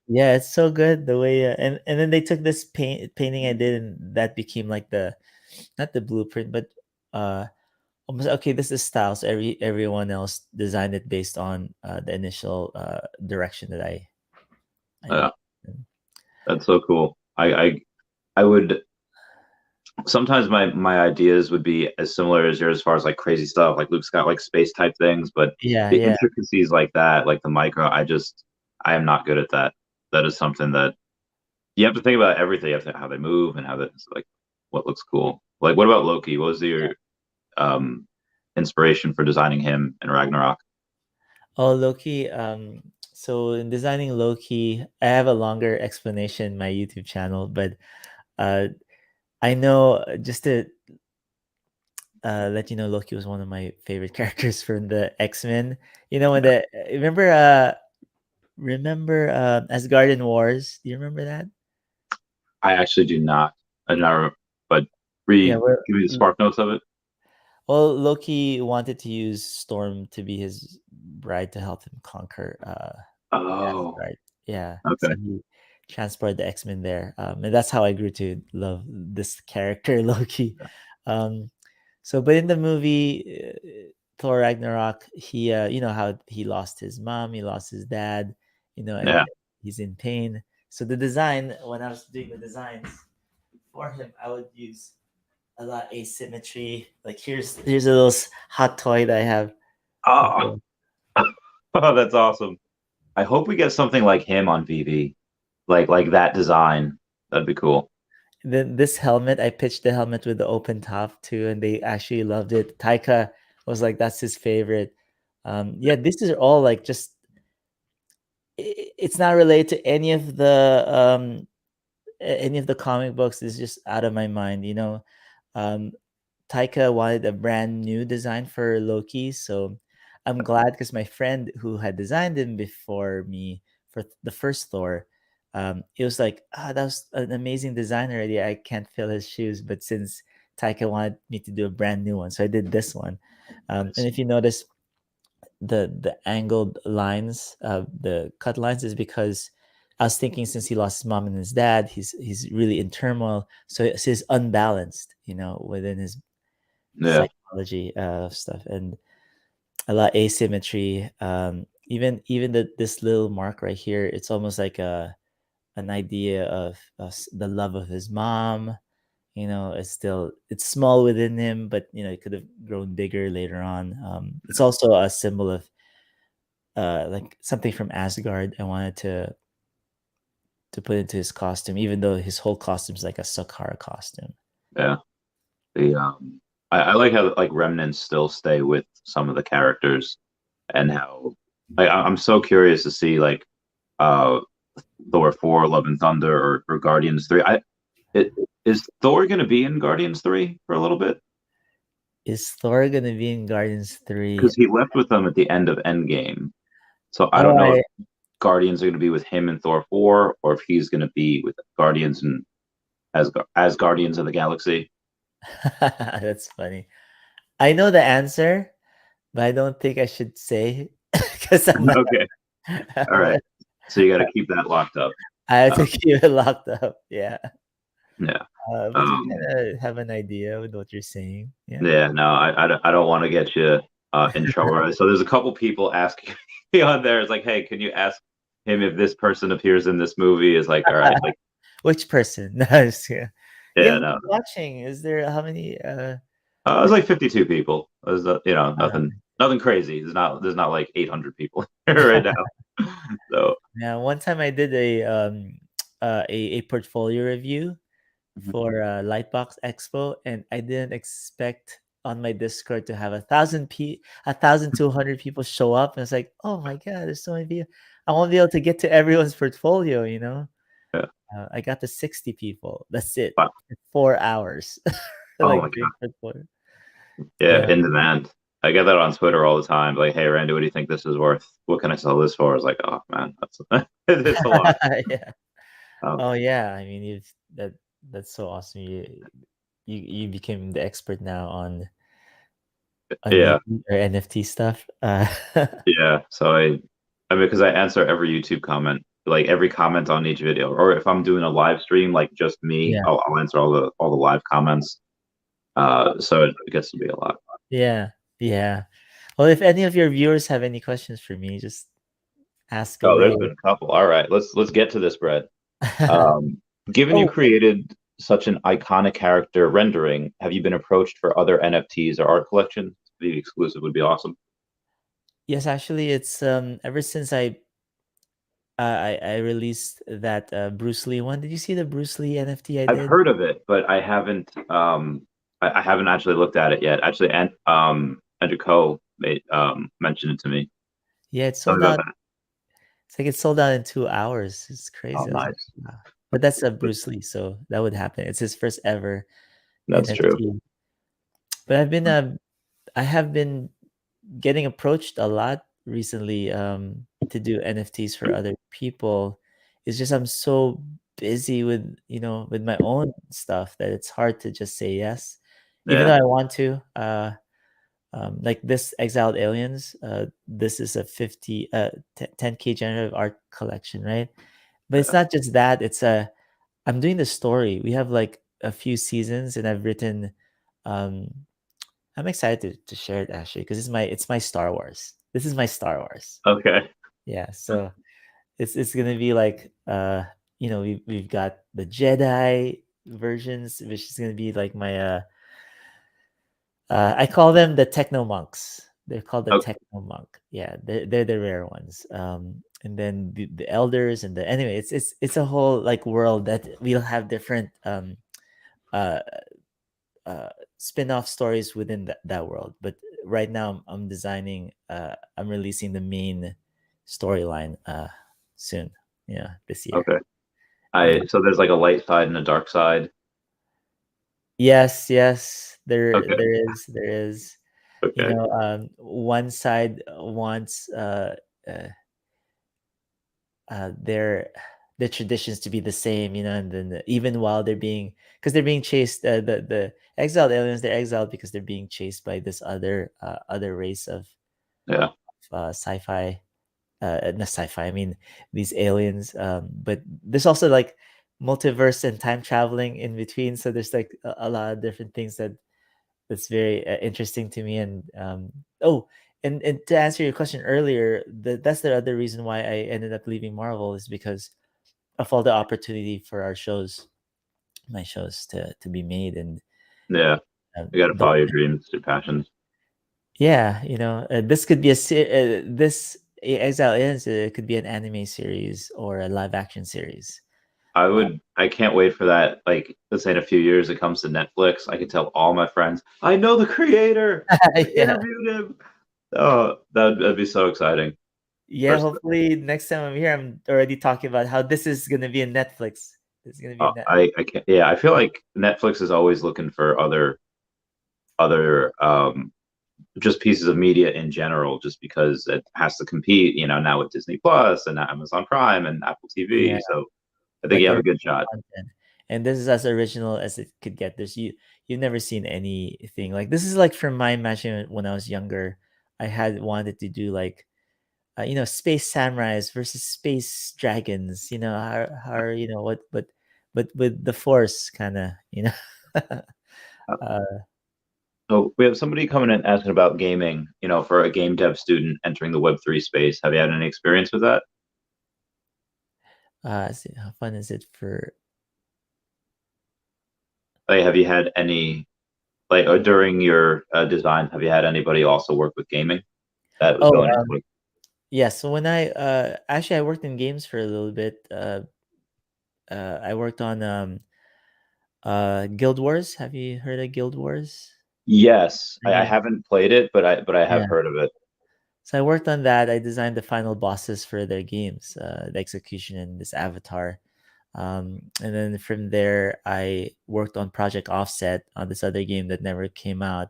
Yeah, it's so good the way, and then they took this painting I did, and that became like the, not the blueprint, but uh almost, okay, this is style. So everyone else designed it based on the initial direction that I Yeah, went. that's so cool. I would sometimes my ideas would be as similar as yours as far as like crazy stuff. Like Luke's got like space type things, but Yeah, the yeah, intricacies like that, like the micro, I am not good at that. That is something that you have to think about everything. You have to how they move and how that's like what looks cool. Like what about Loki? What was your um inspiration for designing him in Ragnarok? oh, Loki. So in designing Loki, I have a longer explanation in my YouTube channel, but uh I know, just to let you know Loki was one of my favorite characters from the X-Men. You know when Yeah. the remember Asgardian Wars? Do you remember that? I actually do not. I do not remember, but Yeah, where give me the spark notes of it. well Loki wanted to use Storm to be his bride to help him conquer Oh, Asgard. Yeah, okay. so he transported the X-Men there, and that's how I grew to love this character Loki. Um, so, but in the movie Thor Ragnarok, he you know how he lost his mom, he lost his dad, you know, and Yeah. he's in pain. So the design, when I was doing the designs for him, I would use a lot of asymmetry. Like here's a little hot toy that I have. Oh, oh, that's awesome. I hope we get something like him on VV, like that design. That'd be cool. Then this helmet, I pitched the helmet with the open top too, and they actually loved it. Taika was like, "That's his favorite." Yeah, this is all like just. It's not related to any of the comic books. It's just out of my mind, you know. Um, Taika wanted a brand new design for Loki, so I'm glad because my friend who had designed him before me for the first Thor, it was like, that was an amazing design already. I can't fill his shoes, but since Taika wanted me to do a brand new one, so I did this one. And Nice. if you notice, the angled lines, the cut lines, is because I was thinking since he lost his mom and his dad, he's really in turmoil, so he's unbalanced, you know, within his Yeah, psychology stuff, and a lot of asymmetry. Even this little mark right here, it's almost like an idea of the love of his mom. You know, it's small within him, but you know it could have grown bigger later on. It's also a symbol of like something from Asgard. I wanted to put into his costume, even though his whole costume is like a Sakara costume. yeah. The I like how like remnants still stay with some of the characters and how I'm so curious to see like uh Thor 4, Love and Thunder or Guardians 3. It is Thor going to be in Guardians 3 for a little bit Is Thor gonna be in Guardians 3? because he left with them at the end of Endgame. So I Oh, don't know if Guardians are going to be with him in Thor 4 or if he's going to be with Guardians and as Guardians of the Galaxy. that's funny. I know the answer, but I don't think I should say because I'm not. Okay. All right. So you got to keep that locked up. I have Uh, to keep it locked up. Yeah. yeah. But you Um, kind of have an idea with what you're saying. Yeah. yeah. No, I don't want to get you in trouble. So there's a couple people asking me on there. It's like, hey, can you ask him if this person appears in this movie? Is like, all right. Like, Which person? No, I'm just kidding. Yeah, yeah, who's no. watching? Is there how many? It was like 52 people. It was, Uh, nothing crazy. There's not like 800 people here right now. So, yeah, one time I did a portfolio review for Lightbox Expo, and I didn't expect on my Discord to have 1,200 people show up. And it's like, oh my god, there's so many people. I won't be able to get to everyone's portfolio. You know, yeah. I got to 60 people. That's it. Wow. 4 hours. Oh Like my big God. portfolio. Yeah, Yeah. in demand. I get that on Twitter all the time. Like, hey, Randy, what do you think this is worth? What can I sell this for? I was like, oh man, that's it's a lot. Yeah. Um, Oh yeah. I mean, that's so awesome. You became the expert now on yeah, VP or NFT stuff. yeah. So I mean, because I answer every YouTube comment, like every comment on each video, or if I'm doing a live stream, like just me, Yeah. I'll answer all the live comments. So it gets to be a lot. Yeah. Yeah. Well, if any of your viewers have any questions for me, just ask Oh, away. there's been a couple. All right, let's get to this, Brett. Um, Given you Oh, created such an iconic character rendering, have you been approached for other NFTs or art collections? To be exclusive would be awesome. yes, actually, it's ever since I released that Bruce Lee one. Did you see the Bruce Lee NFT I I've did? heard of it, but I haven't actually looked at it yet. Actually, and Andrew Ko made mentioned it to me. Yeah, it Tell me sold about out. that. It's like it sold out in 2 hours. It's Oh, crazy. I was like, nice. wow. But that's a Bruce Lee, so that would happen. It's his first ever That's true. NFT. But I have been getting approached a lot recently to do NFTs for other people. It's just I'm so busy with with my own stuff that it's hard to just say yes, even though Yeah. I want to. Like this Exiled Aliens, this is a 10K generative art collection, right? But it's Yeah. not just that. I'm doing the story. We have like a few seasons, and I've written. Um, I'm excited to share it actually because it's my Star Wars. This is my Star Wars. Okay. Yeah, so it's gonna be like we've got the Jedi versions, which is gonna be like my I call them the techno monks. They're called the Okay. techno monk. Yeah, they're the rare ones. And then the elders and the anyway, it's a whole like world that we'll have different uh spin-off stories within that world. But right now I'm designing I'm releasing the main storyline soon. Yeah, this year. Okay. Yeah. So there's like a light side and a dark side. Yes, yes, Okay. there is. Okay. One side wants uh their traditions to be the same, and then even while they're being because they're being chased, the exiled aliens, they're exiled because they're being chased by this other race of Yeah. sci-fi, not sci-fi, I mean these aliens, but there's also like multiverse and time traveling in between, so there's like a lot of different things that's very interesting to me. And oh, and to answer your question earlier, that's the other reason why I ended up leaving Marvel, is because of all the opportunity for my shows to be made. And Yeah. You got to the follow your dreams, your passions. yeah, this could be this Exile Ends, it could be an anime series or a live action series. uh, I can't wait for that. Like, let's say in a few years it comes to Netflix. I can tell all my friends, I know the creator. I yeah, interviewed him. Oh, that'd be so exciting. yeah, First, hopefully next time I'm here I'm already talking about how this is going to be a Netflix. It's going to be a net. I can't. Yeah, I feel like Netflix is always looking for other just pieces of media in general, just because it has to compete. Now with Disney Plus and Amazon Prime and Apple Yeah, TV. So I think like you have a good original shot. content. And this is as original as it could get. You've never seen anything like this. Is like from my imagination when I was younger. I had wanted to do like space samurais versus space dragons. How but with the force kind of uh So we have somebody coming in asking about gaming, for a game dev student entering the Web3 space. Have you had any experience with that? how fun is it for Like, have you had any, like, or during your design, have you had anybody also work with gaming that was oh going into it? yeah, so when I actually I worked in games for a little bit. I worked on Guild Wars. Have you heard of Guild Wars? Yes, The I game. haven't played it, but I have Yeah. heard of it. So I worked on that. I designed the final bosses for their games, the execution and this avatar. And then from there, I worked on Project Offset on this other game that never came out.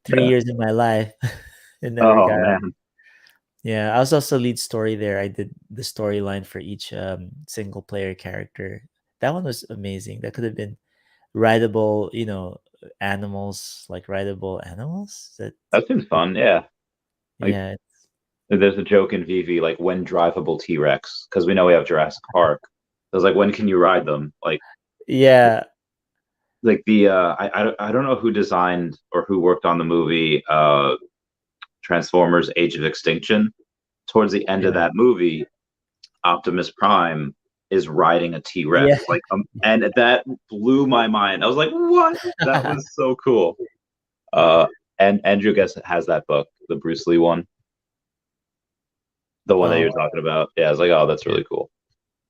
Three Yeah. years of my life, it never Oh got out. man, Yeah, I was also lead story there. I did the storyline for each single player character. That one was amazing. That could have been rideable, animals, like rideable animals. That that seems fun. Yeah, like yeah, there's a joke in VV, like when drivable T-Rex, because we know we have Jurassic Park. So it's like, when can you ride them? yeah, Like I don't know who designed or who worked on the movie Transformers: Age of Extinction. Towards the end of yeah, that movie, Optimus Prime is riding a T-Rex, yeah. and that blew my mind. I was like, "What? That was so cool." Uh, and Andrew guess has that book, the Bruce Lee one, the one that you're Oh, talking about. Yeah, I was like, "Oh, that's really cool."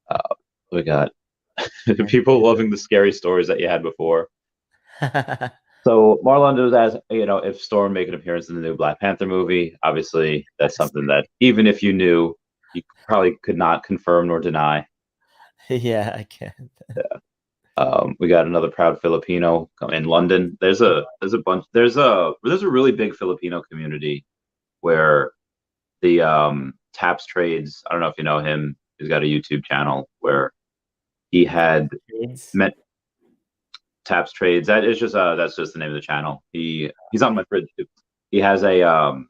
Uh, we got yeah. people loving the scary stories that you had before. So Marlon does ask, if Storm make an appearance in the new Black Panther movie. Obviously, that's something that even if you knew, you probably could not confirm nor deny. Yeah, I can. We got another proud Filipino in London. There's a bunch. There's a really big Filipino community where the Taps Trades. I don't know if you know him. He's got a YouTube channel where he had Trades. met Taps Trades. That's just the name of the channel. He's on my fridge too. He has a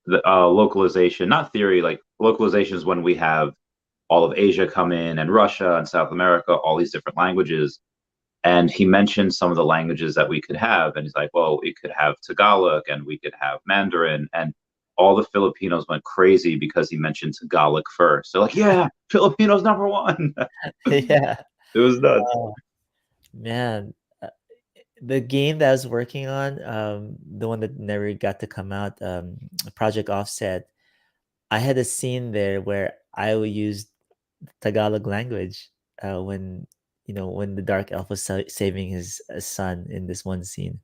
localization, not theory. Like localization is when we have all of Asia come in and Russia and South America, all these different languages. And he mentioned some of the languages that we could have. And he's like, well, we could have Tagalog and we could have Mandarin. And all the Filipinos went crazy because he mentioned Tagalog first. They're like, yeah, Filipinos number one. Yeah. It was nuts. Oh, man. The game that I was working on, the one that never got to come out, Project Offset, I had a scene there where I would use Tagalog language when when the dark elf was saving his son in this one scene.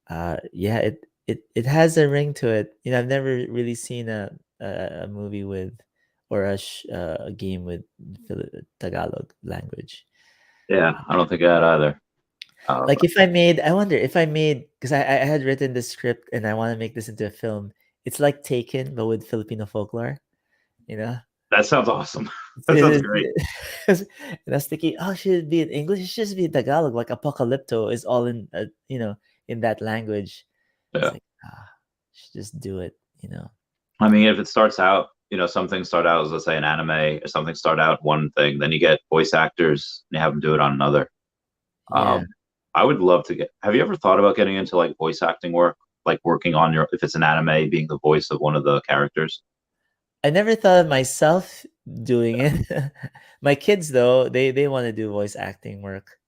Yeah, it has a ring to it. I've never really seen a movie with or a game with Tagalog language. Yeah, I don't think I had either. Like I wonder if I made, because I had written the script and I want to make this into a film. It's like Taken, but with Filipino folklore, you know? That sounds awesome. That sounds It great. is, and I was thinking, oh, should it be in English? It should just be in Tagalog. Like Apocalypto is all in, in that language. It's Yeah. like, should just do it, I mean, if it starts out, some things start out as, let's say, an anime, or something start out one thing, then you get voice actors and you have them do it on another. Yeah. I would love to have you ever thought about getting into like voice acting work, like working on if it's an anime, being the voice of one of the characters? I never thought of myself doing it. My kids, though, they want to do voice acting work.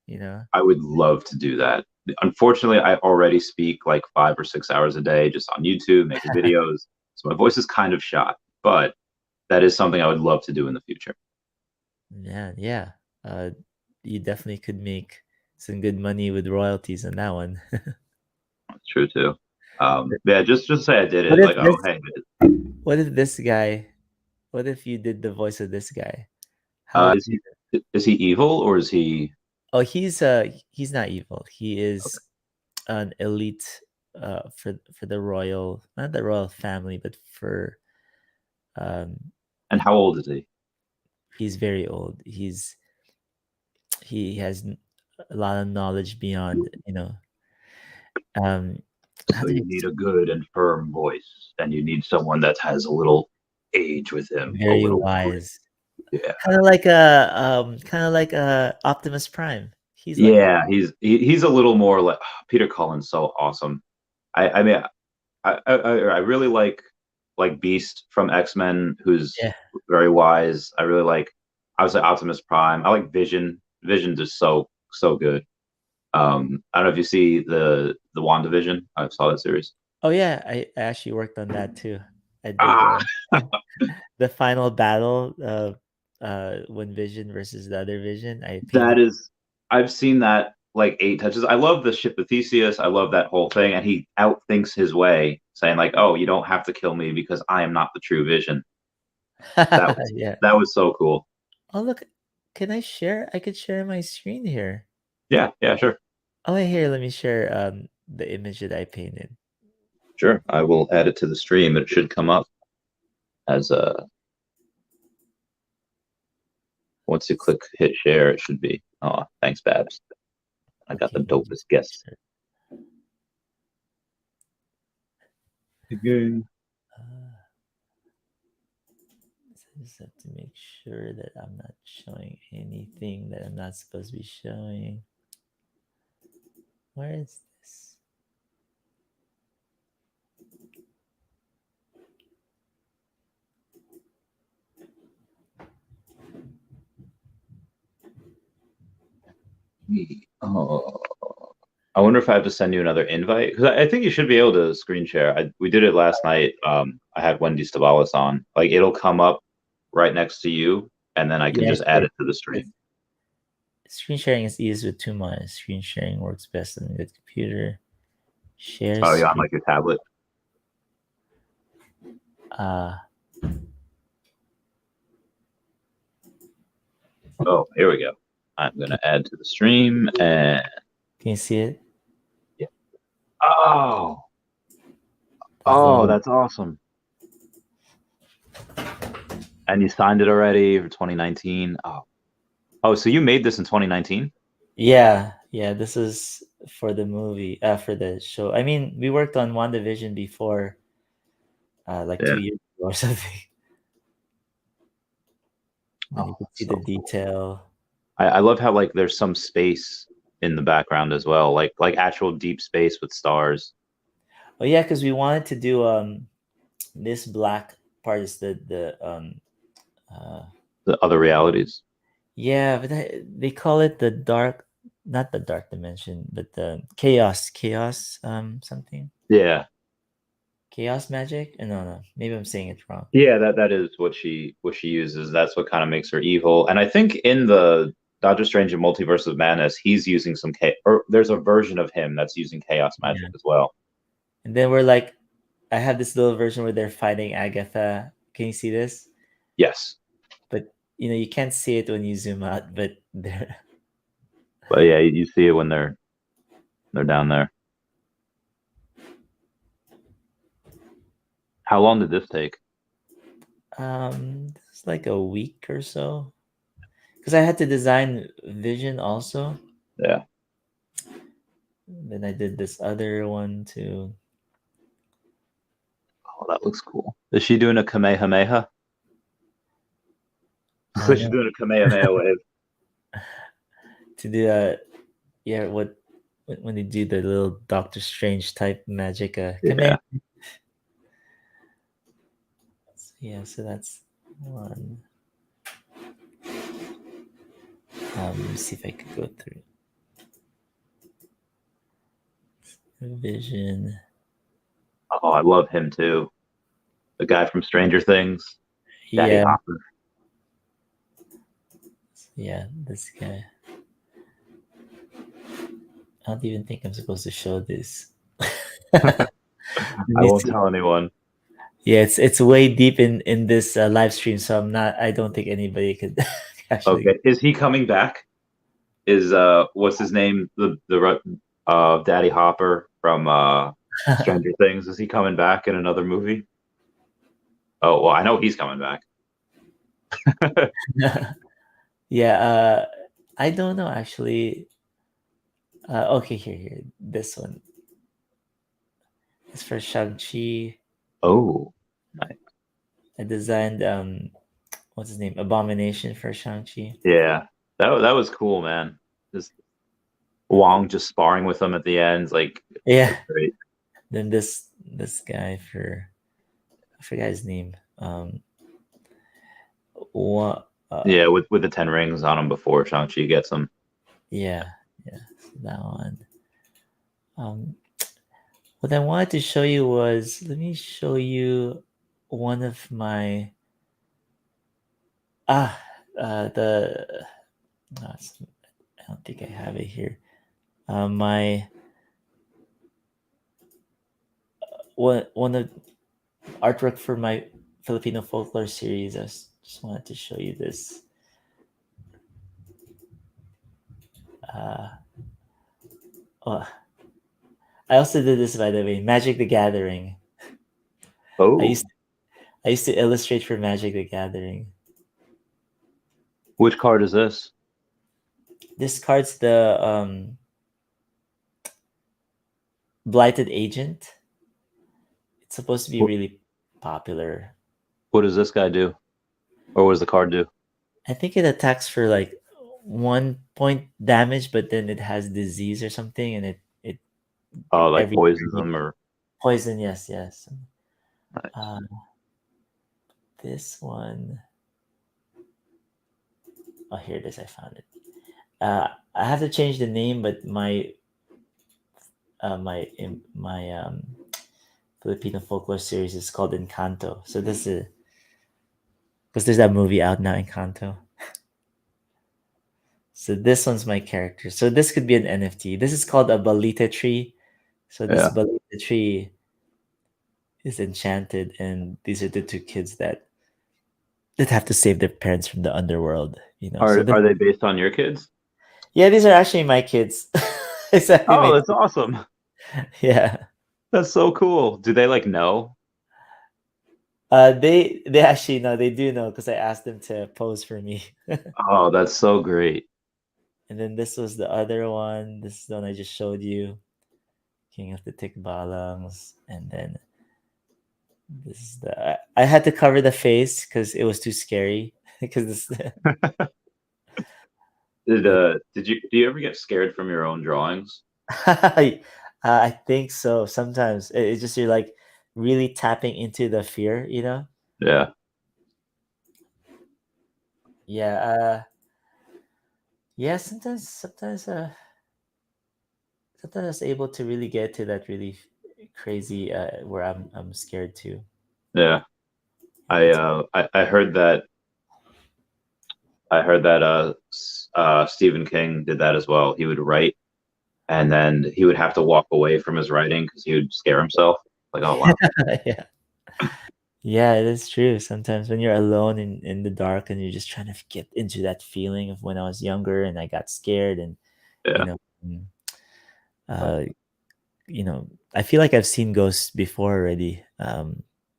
I would love to do that. Unfortunately, I already speak like 5 or 6 hours a day just on YouTube, making videos. So my voice is kind of shot, but that is something I would love to do in the future. Yeah. You definitely could make some good money with royalties on that one. That's true too. Yeah, just say I did What it. if Like, oh, this? hey, What if this guy? What if you did the voice of this guy? How would is you? he evil or is he? Oh, he's not evil. He is an elite for the royal, not the royal family, but for um And how old is he? he's very old. He has a lot of knowledge beyond, um how So do you you need a good and firm voice, and you need someone that has a little age with him, a very little grit. wise. Yeah, Kind of like Optimus Prime. He's like that. yeah. He's a little more like Peter Cullen's so awesome. I mean, I really like Beast from X-Men, who's Yeah. very wise. I really like, I would say Optimus Prime. I like Vision. Vision is so good. I don't know if you see the WandaVision. I saw that series. Oh yeah, I actually worked on that too. I did Ah, the final battle when Vision versus the other Vision. I that painted. is, I've seen that like 8 touches. I love the ship of Theseus. I love that whole thing, and he outthinks his way, saying like, "Oh, you don't have to kill me because I am not the true Vision." That was Yeah. that was so cool. Oh look, can I share? I could share my screen here. Yeah, yeah, sure, Oh here, let me share the image that I painted. sure. I will add it to the stream. It should come up as a once you click hit share. It should be. Oh, thanks, Babs. I got the Okay, let me dopest guest. share. Again. I just have to make sure that I'm not showing anything that I'm not supposed to be showing. Where is this? Oh, I wonder if I have to send you another invite because I think you should be able to screen share. We did it last night. I had Wendy Stibalis on. Like it'll come up right next to you, and then I can Yeah, just add it to the stream. screen sharing is easy with two monitors. Screen sharing works best on the computer. Share Oh, yeah, on screen. like your tablet. Uh, Oh, here we go. I'm gonna add to the stream and Can you see it? yeah. Oh, That's the that's awesome. And you signed it already for 2019. Oh, so you made this in 2019? yeah, yeah. This is for the movie, for the show. I mean, we worked on WandaVision before, like Yeah. 2 years ago or something. And you Oh, can that's see so the cool. detail. I love how like there's some space in the background as well, like actual deep space with stars. Oh yeah, because we wanted to do this black part is the uh The other realities. yeah, but they call it the dark, not the dark dimension, but the chaos something. Yeah. Chaos magic? No, no, maybe I'm saying it wrong. Yeah, that is what she uses. That's what kind of makes her evil. And I think in the Doctor Strange and Multiverse of Madness, he's using or there's a version of him that's using chaos magic Yeah. as well. And then we're like, I have this little version where they're fighting Agatha. Can you see this? Yes. But you can't see it when you zoom out, but they're But yeah, you see it when they're down there. How long did this take? it's like a week or so. Because I had to design Vision also. Yeah. Then I did this other one too. Oh, that looks cool. Is she doing a Kamehameha? So she's No, doing a Kamehameha wave. to do yeah, when they do the little Doctor Strange type magic, come in. Yeah. Yeah, so that's one. Let me see if I could go through Vision. Oh, I love him too. The guy from Stranger Things, Daddy Yeah, Hopper. yeah, this guy. I don't even think I'm supposed to show this. I won't tell anyone. Yeah, it's way deep in this live stream, so I don't think anybody could actually. Okay. Is he coming back? Is what's his name? Daddy Hopper from Stranger Things. Is he coming back in another movie? Oh well, I know he's coming back. Yeah, I don't know actually. Okay, here, this one. It's for Shang-Chi. Oh, nice. I designed what's his name? Abomination for Shang-Chi. Yeah, that was cool, man. Just Wong just sparring with him at the end, like Yeah. it's great. Then this guy I forgot his name. What Yeah, with the 10 rings on him before Shang-Chi gets him. yeah, so that one. What I wanted to show you was, let me show you one of my the no, I don't think I have it here. My one of artwork for my Filipino folklore series. I just wanted to show you this. Oh, I also did this, by the way. Magic the Gathering. Oh, I used to illustrate for Magic the Gathering. which card is this? This card's the Blighted Agent. It's supposed to be really popular. What does this guy do, or what does the card do? I think it attacks for like 1 point damage, but then it has disease or something, and it Oh, like every poisons them or poison. Yes. nice. This one. Oh, here it is. I found it. I have to change the name, but my Filipino folklore series is called Encanto. So this is because there's that movie out now, Encanto. So this one's my character. So this could be an NFT. This is called a Balita tree. So this Yeah. Balita tree is enchanted, and these are the two kids that have to save their parents from the underworld. So Are they based on your kids? Yeah, these are actually my kids. So we Oh, made, that's awesome. yeah. That's so cool. Do they like know? They actually know, they do know because I asked them to pose for me. Oh, that's so great. And then this was the other one. This is the one I just showed you. King of the Tikbalangs. And then this is I had to cover the face because it was too scary. Because this the Did you do you ever get scared from your own drawings? I think so. Sometimes it's just you're like really tapping into the fear, you know? Yeah, Yeah, yeah, sometimes I was able to really get to that really crazy where I'm scared too. yeah. Yeah, it's I heard that Stephen King did that as well. He would write and then he would have to walk away from his writing because he would scare himself. Like, oh wow. yeah. Yeah, it is true. Sometimes when you're alone in the dark and you're just trying to get into that feeling of when I was younger and I got scared and you Yeah. know mm, uh I feel like I've seen ghosts before already.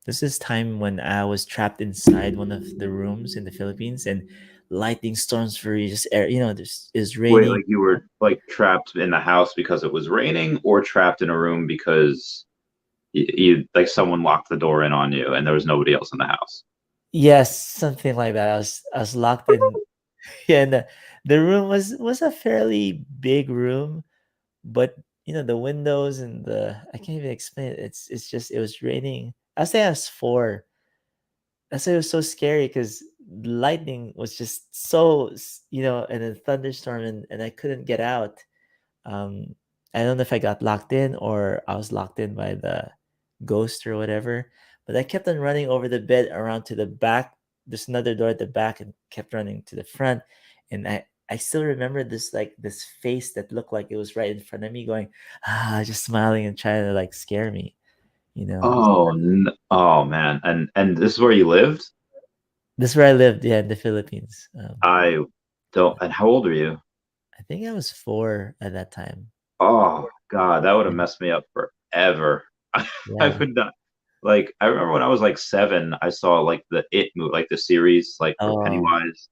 This is time when I was trapped inside one of the rooms in the Philippines and lightning storms for just air, there's is Wait, raining. like you were like trapped in the house because it was raining, or trapped in a room because you like someone locked the door in on you and there was nobody else in the house. Yes, something like that. I was locked in. Yeah, and the room was a fairly big room, but the windows and I can't even explain it. It's just it was raining. I say I was four. That's why it was so scary because lightning was just and a thunderstorm and I couldn't get out. Um, I don't know if I got locked in or I was locked in by the ghost or whatever, but I kept on running over the bed around to the back. There's another door at the back and kept running to the front. And I still remember this face that looked like it was right in front of me going, just smiling and trying to like scare me, you know. Oh man, and this is where you lived? This is where I lived, yeah, in the Philippines. I don't. And how old are you? I think I was four at that time. Oh God, that would have messed me up forever. I Yeah. would not. Like I remember when I was like 7, I saw like the It movie, like the series, like for Oh, Pennywise,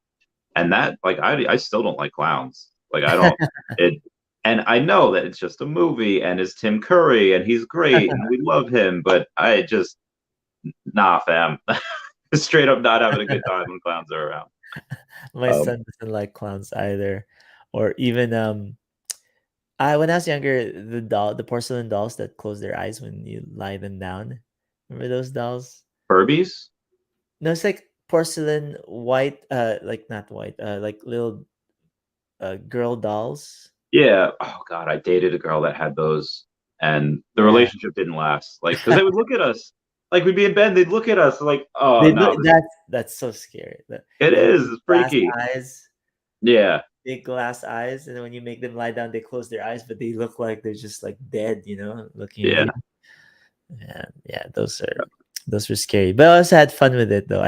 and that like I still don't like clowns. Like I don't it, and I know that it's just a movie and it's Tim Curry and he's great and we love him, but I just nah, fam, straight up not having a good time when clowns are around. my Um, son doesn't like clowns either. Or even I when I was younger, the porcelain dolls that close their eyes when you lie them down. Remember those dolls? Furbies? No, it's like porcelain white, like not white, like little girl dolls. Yeah. Oh God, I dated a girl that had those, and the Yeah. relationship didn't last. Like, because they would look at us, like we'd be in bed, they'd look at us like, oh They look no, that's so scary. it The is it's glass freaky. eyes, Yeah, big glass eyes, and then when you make them lie down, they close their eyes, but they look like they're just like dead, looking at yeah. you. Yeah, yeah, those were scary. But I also had fun with it though. That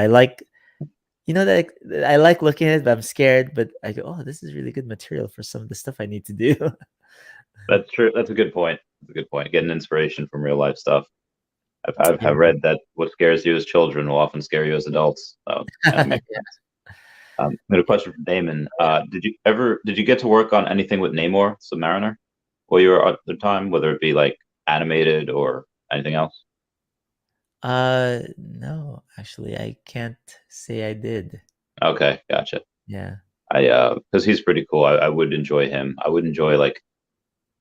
I like looking at it, but I'm scared. But I go, oh, this is really good material for some of the stuff I need to do. That's true. That's a good point. That's a good point. Getting inspiration from real life stuff. I've Yeah. read that what scares you as children will often scare you as adults. So yeah, it makes Yeah. sense. I had a question for Damon. Did you get to work on anything with Namor, Submariner, while you were at the time, whether it be like animated or anything else? No, actually, I can't say I did. Okay, gotcha. Yeah. Because he's pretty cool. I would enjoy him. I would enjoy like,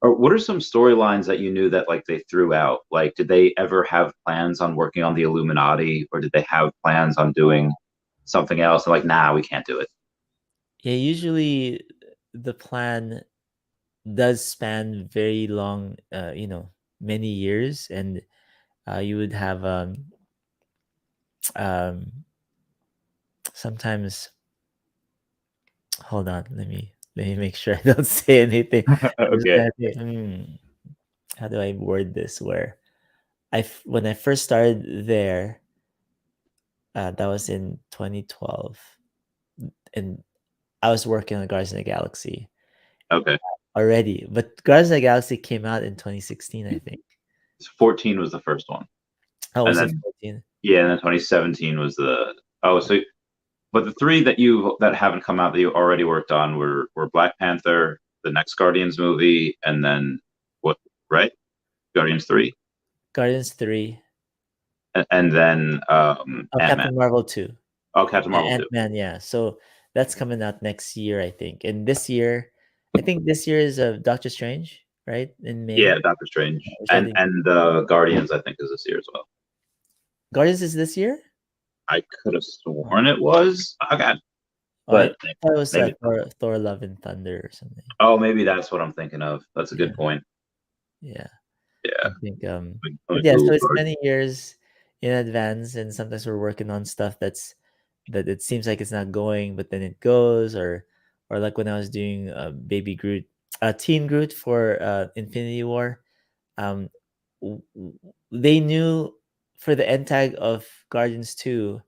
or what are some storylines that you knew that like they threw out? Like, did they ever have plans on working on the Illuminati, or did they have plans on doing something else? And like, nah, we can't do it. Yeah, usually the plan does span very long, many years, and you would have um, sometimes. Hold on, let me make sure I don't say anything. I'm just Okay, gonna say, how do I word this? Where when I first started there, that was in 2012, and I was working on Guardians of the Galaxy, Okay. already. But Guardians of the Galaxy came out in 2016, I think. 14 was the first one, Oh, and was it then 14? yeah, and then 2017 was the so. But the three that haven't come out that you already worked on were Black Panther, the next Guardians movie, and then what? Right, Guardians 3, Guardians 3. and then Oh, Ant Man. Captain Marvel 2. Oh, Captain Marvel too. Ant-Man, yeah. So that's coming out next year, I think. And this year, I think this year is Doctor Strange, right? In Yeah, May, Doctor Strange, which I and think Guardians I think is this year as well. Guardians is this year. I could have Oh, sworn it was. Okay, I but thought it was maybe. Thor: Love and Thunder or something. Oh, maybe that's what I'm thinking of. That's a Yeah, good point. yeah. I Yeah. think Let me but yeah, so Google it's Guardians. many years in advance, and sometimes we're working on stuff that it seems like it's not going, but then it goes, or like when I was doing Baby Groot, Teen Groot for Infinity War. um they knew for the end tag of Guardians 2,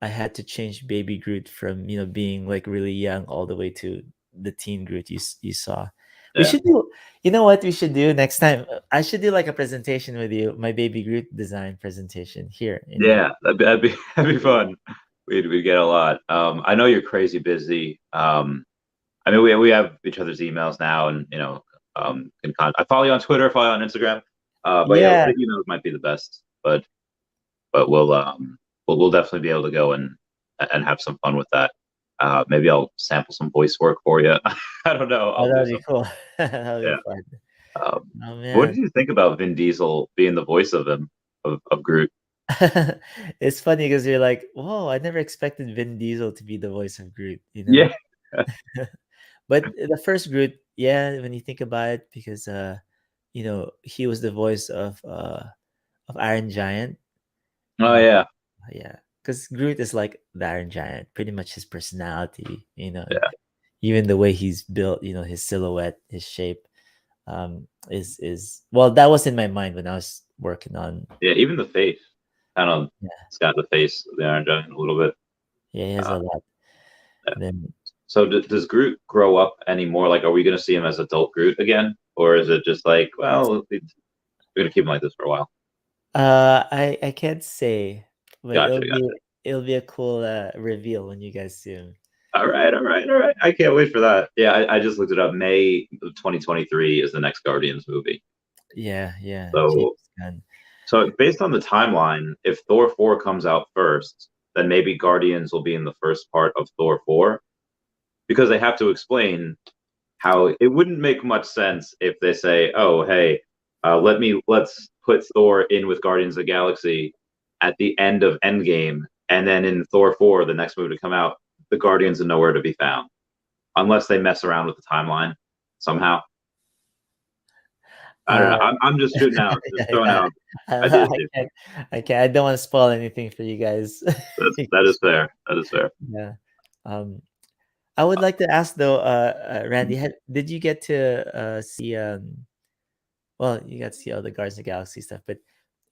I had to change Baby Groot from, being like really young all the way to the teen Groot you saw. We Yeah. should do, you know what we should do next time? I should do like a presentation with you, my Baby Groot design presentation here in. Yeah, that'd be fun. We'd get a lot. I know you're crazy busy. I mean, we have each other's emails now, and I follow you on Twitter, follow you on Instagram. But yeah, Yeah, the emails might be the best. But we'll definitely be able to go and have some fun with that. Maybe I'll sample some voice work for you. I don't know. oh, I'll do that'd be something. cool. That'll be Yeah. fun. Oh What did man. you think about Vin Diesel being the voice of him of Groot? It's funny because you're like, whoa, I never expected Vin Diesel to be the voice of Groot, you know? Yeah. But the first Groot, yeah, when you think about it, because he was the voice of Iron Giant. Oh Uh yeah. yeah. Because Groot is like the Iron Giant, pretty much his personality, Yeah. even the way he's built, his silhouette, his shape, is well, that was in my mind when I was working on. Yeah. Even the face. Kind of. Yeah, It's got the face of the Iron Giant a little bit. yeah, he has Uh, a lot. Then So does Groot grow up anymore? Like, are we going to see him as adult Groot again, or is it just like, well, we're going to keep him like this for a while? I can't say, but Gotcha, gotcha. it'll be a cool reveal when you guys see him. All right, all right, all right. I can't wait for that. Yeah, I just looked it up. May of 2023 is the next Guardians movie. Yeah, yeah, James So, Gunn. so based on the timeline, if Thor 4 comes out first, then maybe Guardians will be in the first part of Thor 4 because they have to explain how it wouldn't make much sense if they say, "Oh, hey, let's put Thor in with Guardians of the Galaxy at the end of Endgame, and then in Thor 4, the next movie to come out, the Guardians are nowhere to be found, unless they mess around with the timeline somehow." I don't Uh, know. I'm just shooting out, just yeah, throwing yeah. out ideas here. I can't. I don't want to spoil anything for you guys. That is fair. That is fair. Yeah. Um, I would like to ask though, Randy, did you get to see well, you got to see all the Guardians of the Galaxy stuff, but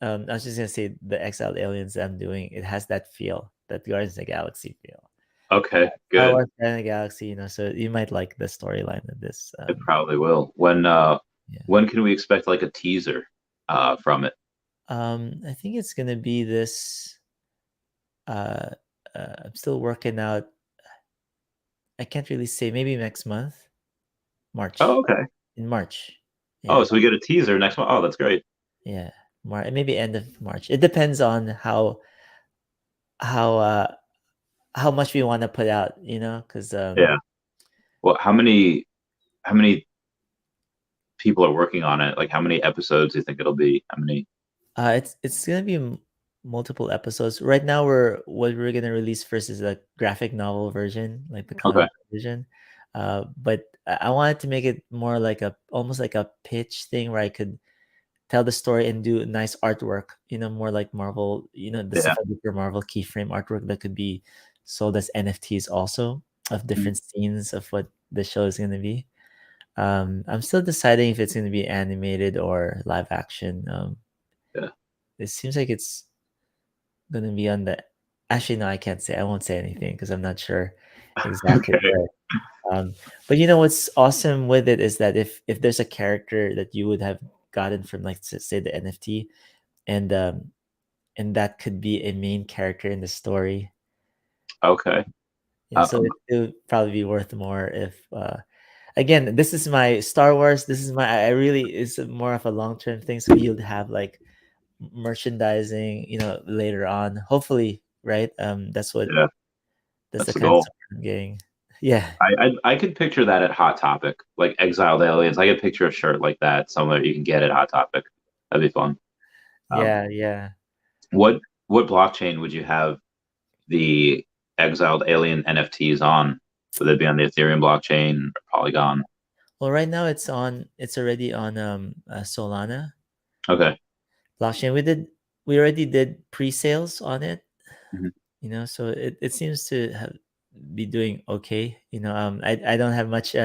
I was just gonna say the Exiled Aliens I'm doing, it has that feel, that Guardians of the Galaxy feel. Okay, Star good. Wars Guardians of the Galaxy, so you might like the storyline of this. It probably will. Yeah. When can we expect like a teaser from it? I think it's gonna be this. Uh, I'm still working out. I can't really say. Maybe next month, Oh, March. okay. In March. Oh, Yeah, so we get a teaser next month. Oh, that's great. yeah. Maybe end of March. It depends on how uh how much we want to put out. Because Yeah. Well, how many people are working on it? Like, how many episodes do you think it'll be? How many? it's gonna be multiple episodes. Right now, what we're gonna release first is a graphic novel version, like the Okay. comic version. But I wanted to make it more like almost like a pitch thing where I could tell the story and do nice artwork. More like Marvel. The Yeah. stuff I do for Marvel keyframe artwork that could be sold as NFTs also of Mhm. different scenes of what the show is gonna be. I'm still deciding if it's gonna be animated or live action. Yeah. It seems like it's gonna be on the. Actually, no, I can't say. I won't say anything because I'm not sure. exactly. Okay. Right. But you know what's awesome with it is that if there's a character that you would have gotten from like say the NFT, and and that could be a main character in the story. Okay. Yeah, so Um, it would probably be worth more if again, this is my Star Wars. This is my I really it's more of a long-term thing. So you'll have like merchandising, later on. Hopefully, right? yeah, That's that's the the kind of goal. stuff I'm getting. Yeah. I could picture that at Hot Topic, like Exiled Aliens. I could picture a shirt like that somewhere you can get at Hot Topic. That'd be fun. Um, Yeah, yeah. what what blockchain would you have the Exiled Alien NFTs on? Would they be on the Ethereum blockchain or Polygon? Well, right now it's already on Solana Okay. blockchain. We already did pre-sales on it, Mhm. so it seems to be doing okay. I don't have much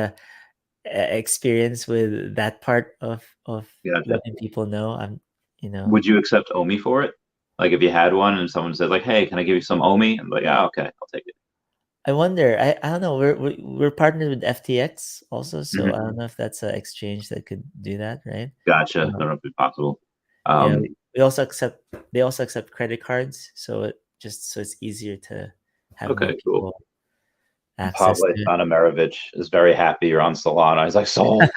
experience with that part of Gotcha. letting people know. You know, Would you accept OMI for it? Like if you had one and someone said like, "Hey, can I give you some OMI?" I'm like, "Yeah, okay, I'll take it." I wonder. I don't know. We're partnered with FTX also, so Mhm. I don't know if that's an exchange that could do that, right? Gotcha. I Uh, don't know if it's possible. yeah, Um, we also accept. They also accept credit cards, so it's easier to have more okay, cool. people access Pavle to it. Stanomarovich is very happy you're on Solana. He's like, sold.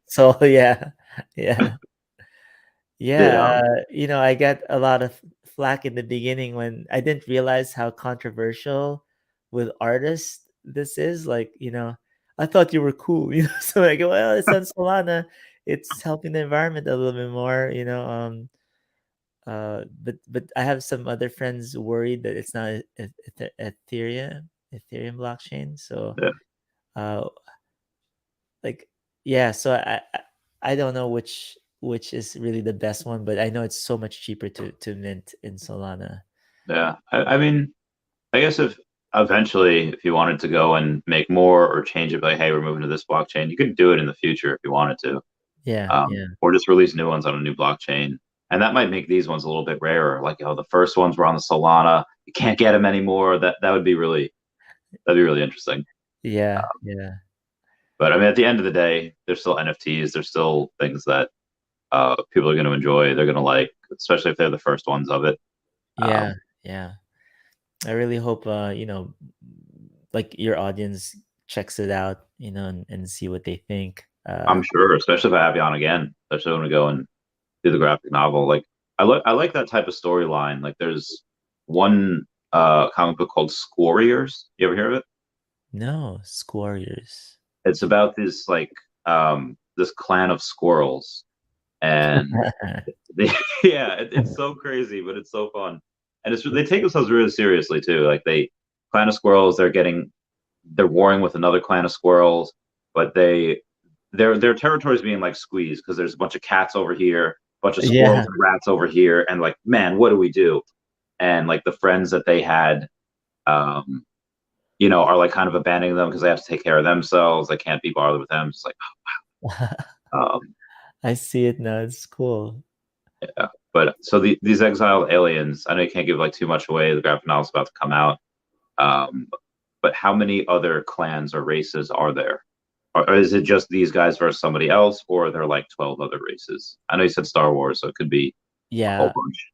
So yeah, yeah. Did Yeah, I got a lot of flack in the beginning when I didn't realize how controversial with artists this is. Like, I thought you were cool, So I go, well, it's on Solana. It's helping the environment a little bit more, but I have some other friends worried that it's not Ethereum blockchain. So, yeah, uh, like, yeah, so I don't know which is really the best one, but I know it's so much cheaper to mint in Solana. yeah. I mean, I guess if eventually if you wanted to go and make more or change it, like, hey, we're moving to this blockchain, you could do it in the future if you wanted to, Yeah, yeah, or just release new ones on a new blockchain. And that might make these ones a little bit rarer. Like, the first ones were on the Solana. You can't get them anymore. That would be that'd be really interesting. yeah, yeah, But I mean, at the end of the day, they're still NFTs. They're still things that people are going to enjoy. They're going to like, especially if they're the first ones of it. yeah, Um, yeah. I really hope like your audience checks it out, and see what they think. I'm sure, especially if I have you on again, especially when we go and do the graphic novel. Like, I like that type of storyline. Like, there's one comic book called Squarriors. You ever hear of it? No, Squarriors. It's about this like this clan of squirrels, and they, yeah, it's so crazy, but it's so fun, and they take themselves really seriously too. Like, they clan of squirrels, they're warring with another clan of squirrels, but their territory is being like squeezed because there's a bunch of cats over here, a bunch of squirrels Yeah. and rats over here, and like, man, what do we do? And like the friends that they had, um, are like kind of abandoning them because they have to take care of themselves. They can't be bothered with them. It's like, um, I see it now. It's cool. yeah. But so these exiled aliens, I know you can't give like too much away. The graphic novel's about to come out. Um, but how many other clans or races are there? Or is it just these guys versus somebody else, or are there like 12 other races? I know you said Star Wars, so it could be a whole Yeah, bunch.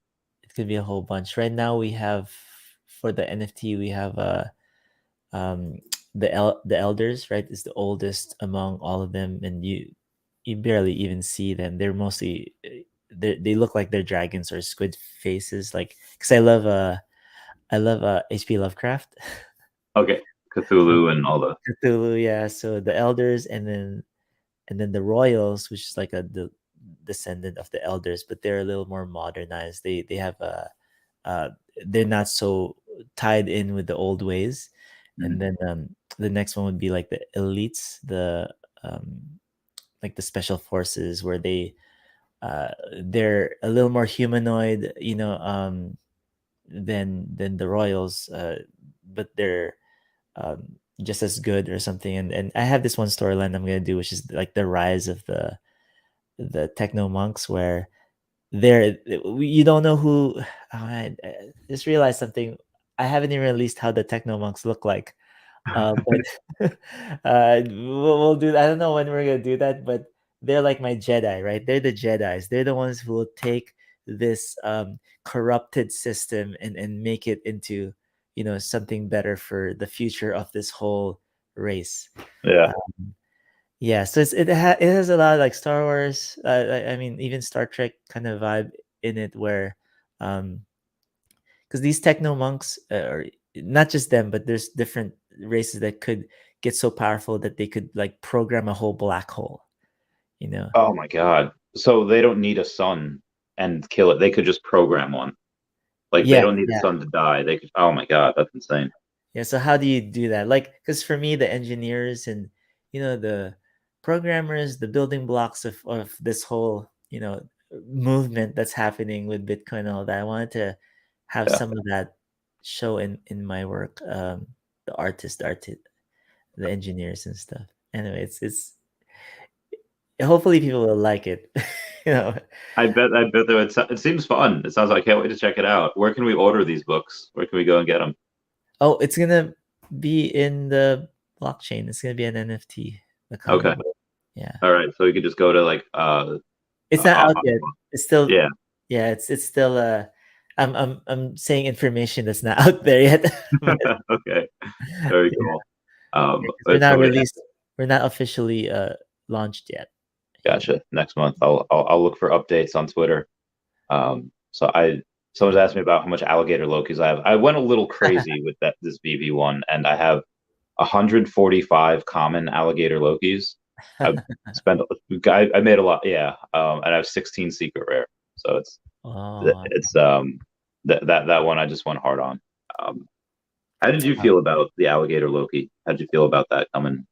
it could be a whole bunch. Right now we have for the NFT we have um the elders, right, is the oldest among all of them, and you barely even see them. They're mostly they look like they're dragons or squid faces, like because I love HP Lovecraft. Okay, So Cthulhu and all the. Cthulhu, yeah. So the elders, and then the royals, which is like the descendant of the elders, but they're a little more modernized. They have a uh, they're not so tied in with the old ways. And Mhm. then the next one would be like the elites, um, like the special forces, where they're a little more humanoid, than the royals, but they're just as good or something. And I have this one storyline I'm gonna do, which is like the rise of the techno monks, where you don't know who. I just realized something. I haven't even released how the techno monks look like. But we'll do that. I don't know when we're gonna do that, but they're like my Jedi, right? They're the Jedis. They're the ones who will take this corrupted system and make it into, something better for the future of this whole race. Yeah. Um, yeah, so it has a lot of like Star Wars. I mean, even Star Trek kind of vibe in it, where um, because these techno monks are not just them, but there's different races that could get so powerful that they could like program a whole black hole. You know, Oh my God. So they don't need a sun and kill it. They could just program one. Like they yeah, don't need a yeah, sun to die. They could. Oh my God, that's insane. yeah. So how do you do that? Like, because for me, the engineers and the programmers, the building blocks of this whole movement that's happening with Bitcoin and all that, I wanted to have Yeah. some of that show in my work. The artist, the engineers and stuff. Anyway, it's hopefully people will like it. you know. I bet that it seems fun. It sounds like I can't wait to check it out. Where can we order these books? Where can we go and get them? Oh, it's gonna be in the blockchain. It's gonna be an NFT, the comic Okay. book. Yeah. All right. So we could just go to like It's not out yet. It's still yeah. yeah, it's still I'm saying information that's not out there yet. But Okay. Very yeah, cool. 'cause we're not So released. We're not officially launched yet. Yeah. gotcha. Next month, I'll look for updates on Twitter. So someone's Yeah. asked me about how much alligator Lokis I have. I went a little crazy with this VV one, and I have 145 common alligator Lokis. I've spent I made a lot, yeah. And I have 16 secret rare. So Oh, it's that one I just went hard on. Um, how did you feel about the alligator Loki? How did you feel about that coming?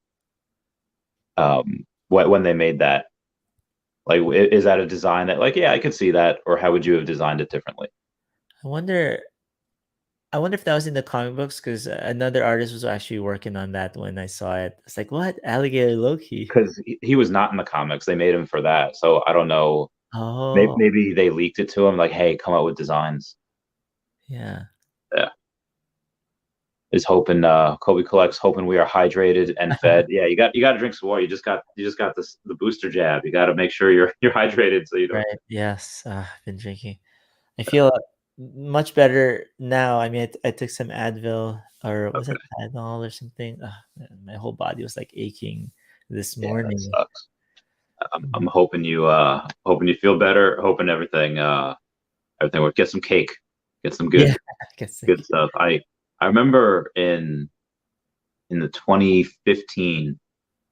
When they made that, like, is that a design that, like, yeah, I could see that, or how would you have designed it differently? I wonder. I wonder if that was in the comic books because another artist was actually working on that when I saw it. It's like, what? Alligator Loki? Because he was not in the comics. They made him for that. So I don't know. Maybe, Oh, maybe they leaked it to him, like, hey, come out with designs. yeah. Yeah. Is hoping Kobe collects, hoping we are hydrated and fed. Yeah, you got to drink some water. You just got the booster jab. You got to make sure you're hydrated so you don't. Right. Yes. I've been drinking. I feel much better now. I mean, I took some Advil or was Okay. it Adderall or something? Man, my whole body was like aching this Yeah, that morning. sucks. I'm hoping you feel better. Hoping everything works. Get some cake. Get some Yeah, I guess good like, stuff. I remember in the 2015,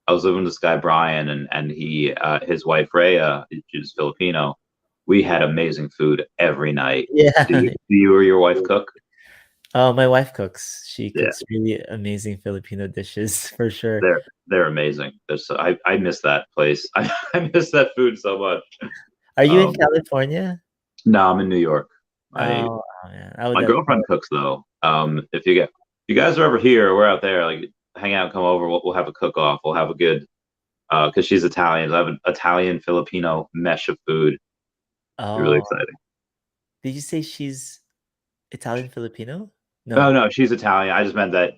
I was living with this guy Brian, and he his wife Rhea, she's Filipino. We had amazing food every night. Do yeah. you, do you or your wife cook? Oh, my wife cooks. She Yeah, cooks really amazing Filipino dishes for sure. they're amazing. I miss that place. I miss that food so much. Are you in Um, California? no, I'm in New York. My Oh man, I would my have. girlfriend cooks though. If you guys are ever here, we're out there. Like, hang out, come over. We'll have a cook off. We'll have a good because she's Italian. So I have an Italian Filipino mesh of food. It's really Oh, exciting. did you say she's Italian Filipino? Oh No. no, she's Italian. I just meant that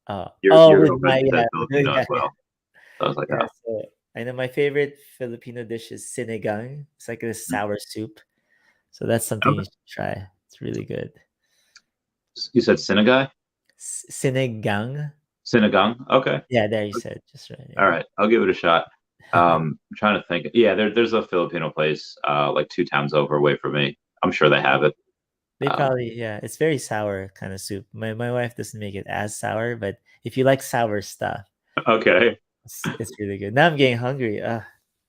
Oh, your with girlfriend my said yeah, Filipino yeah, as yeah. well. So I was like, Yeah, oh so I know my favorite Filipino dish is sinigang. It's like a sour soup. So that's something you okay. should try. It's really good. You said Sinigang? Sinigang. Sinigang? Okay. Yeah, there you said just right. All Yeah. right. I'll give it a shot. I'm trying to think. Yeah, there's a Filipino place like two towns over away from me. I'm sure they have it. They Um, probably yeah, it's very sour kind of soup. My wife doesn't make it as sour, but if you like sour stuff, okay. it's really good. Now I'm getting hungry. Oh,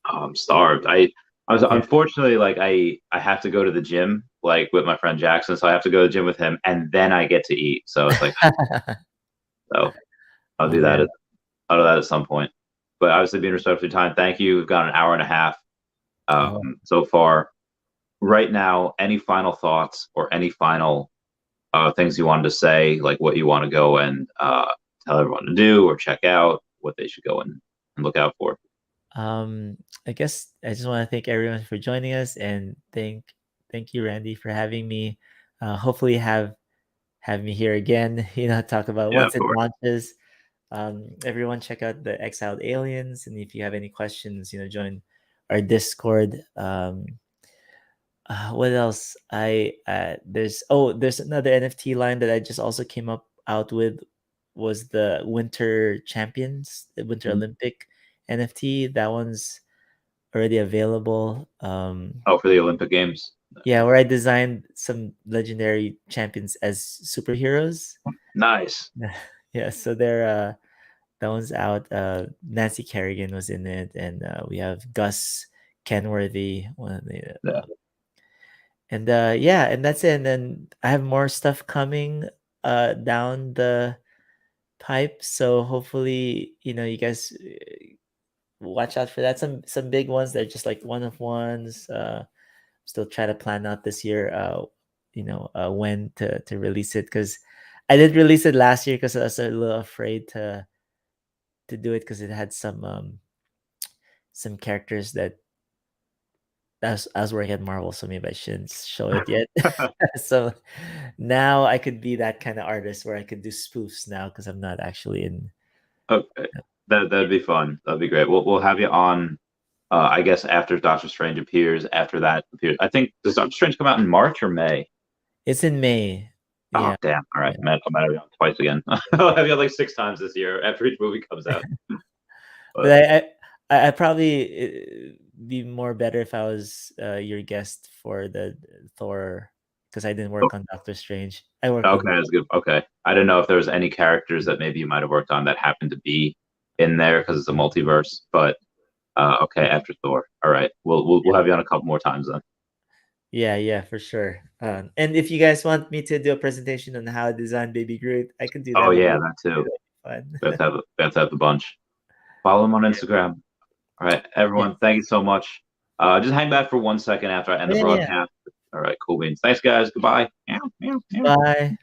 I'm starved. I was Yeah. unfortunately, like, I have to go to the gym, like, with my friend Jackson, so I have to go to the gym with him and then I get to eat. So it's like, so I'll Oh do that man. at some point. But obviously, being respectful of your time, thank you. We've got an hour and a half Oh, so far. Right now, any final thoughts or any final things you wanted to say, like what you want to go and tell everyone to do or check out, what they should go and look out for? I guess I just want to thank everyone for joining us and thank you, Randy, for having me. Hopefully have have me here again. Talk about Yeah, once of it course. launches. Everyone check out the Exiled Aliens, and if you have any questions, join our Discord. What else? There's another NFT line that I just also came out with, was the Winter Champions, the Winter Mhm. Olympic NFT. That one's already available. Oh, for the Olympic Games. Yeah, where I designed some legendary champions as superheroes. Nice. Yeah, so that one's out. Nancy Kerrigan was in it, and we have Gus Kenworthy, one of the Yeah. and yeah, and that's it. And then I have more stuff coming down the pipe. So hopefully, you guys watch out for that. Some big ones. They're just like one of ones. Still try to plan out this year. When to release it, because I did release it last year because I was a little afraid to do it because it had some characters that I was working at Marvel, so maybe I shouldn't show it yet. So now I could be that kind of artist where I could do spoofs now because I'm not actually in. Okay. That'd be fun. That'd be great. We'll have you on. I guess after Doctor Strange appears. After that appears, I think does Doctor Strange come out in March or May? It's in May. Oh Yeah, damn! All right, yeah. man, I'm gonna be on twice again. I'll have you on like 6 times this year after each movie comes out. But But I probably be more better if I was your guest for the Thor, because I didn't work on Doctor Strange. I worked on. okay, that's good. Okay, I didn't know if there was any characters that maybe you might have worked on that happened to be in there because it's a multiverse. But okay, after Thor. All right, we'll have you on a couple more times then. Yeah, for sure. And if you guys want me to do a presentation on how to design Baby Groot, I can do Oh that with yeah, you. that too. That'd be We fun. have to have the bunch. Follow him on Instagram. All right, Yeah. everyone. Thank you so much. Just hang back for 1 second after I end the Yeah. broadcast. All right, cool beans. Thanks, guys. Goodbye. Meow, meow, meow. Bye.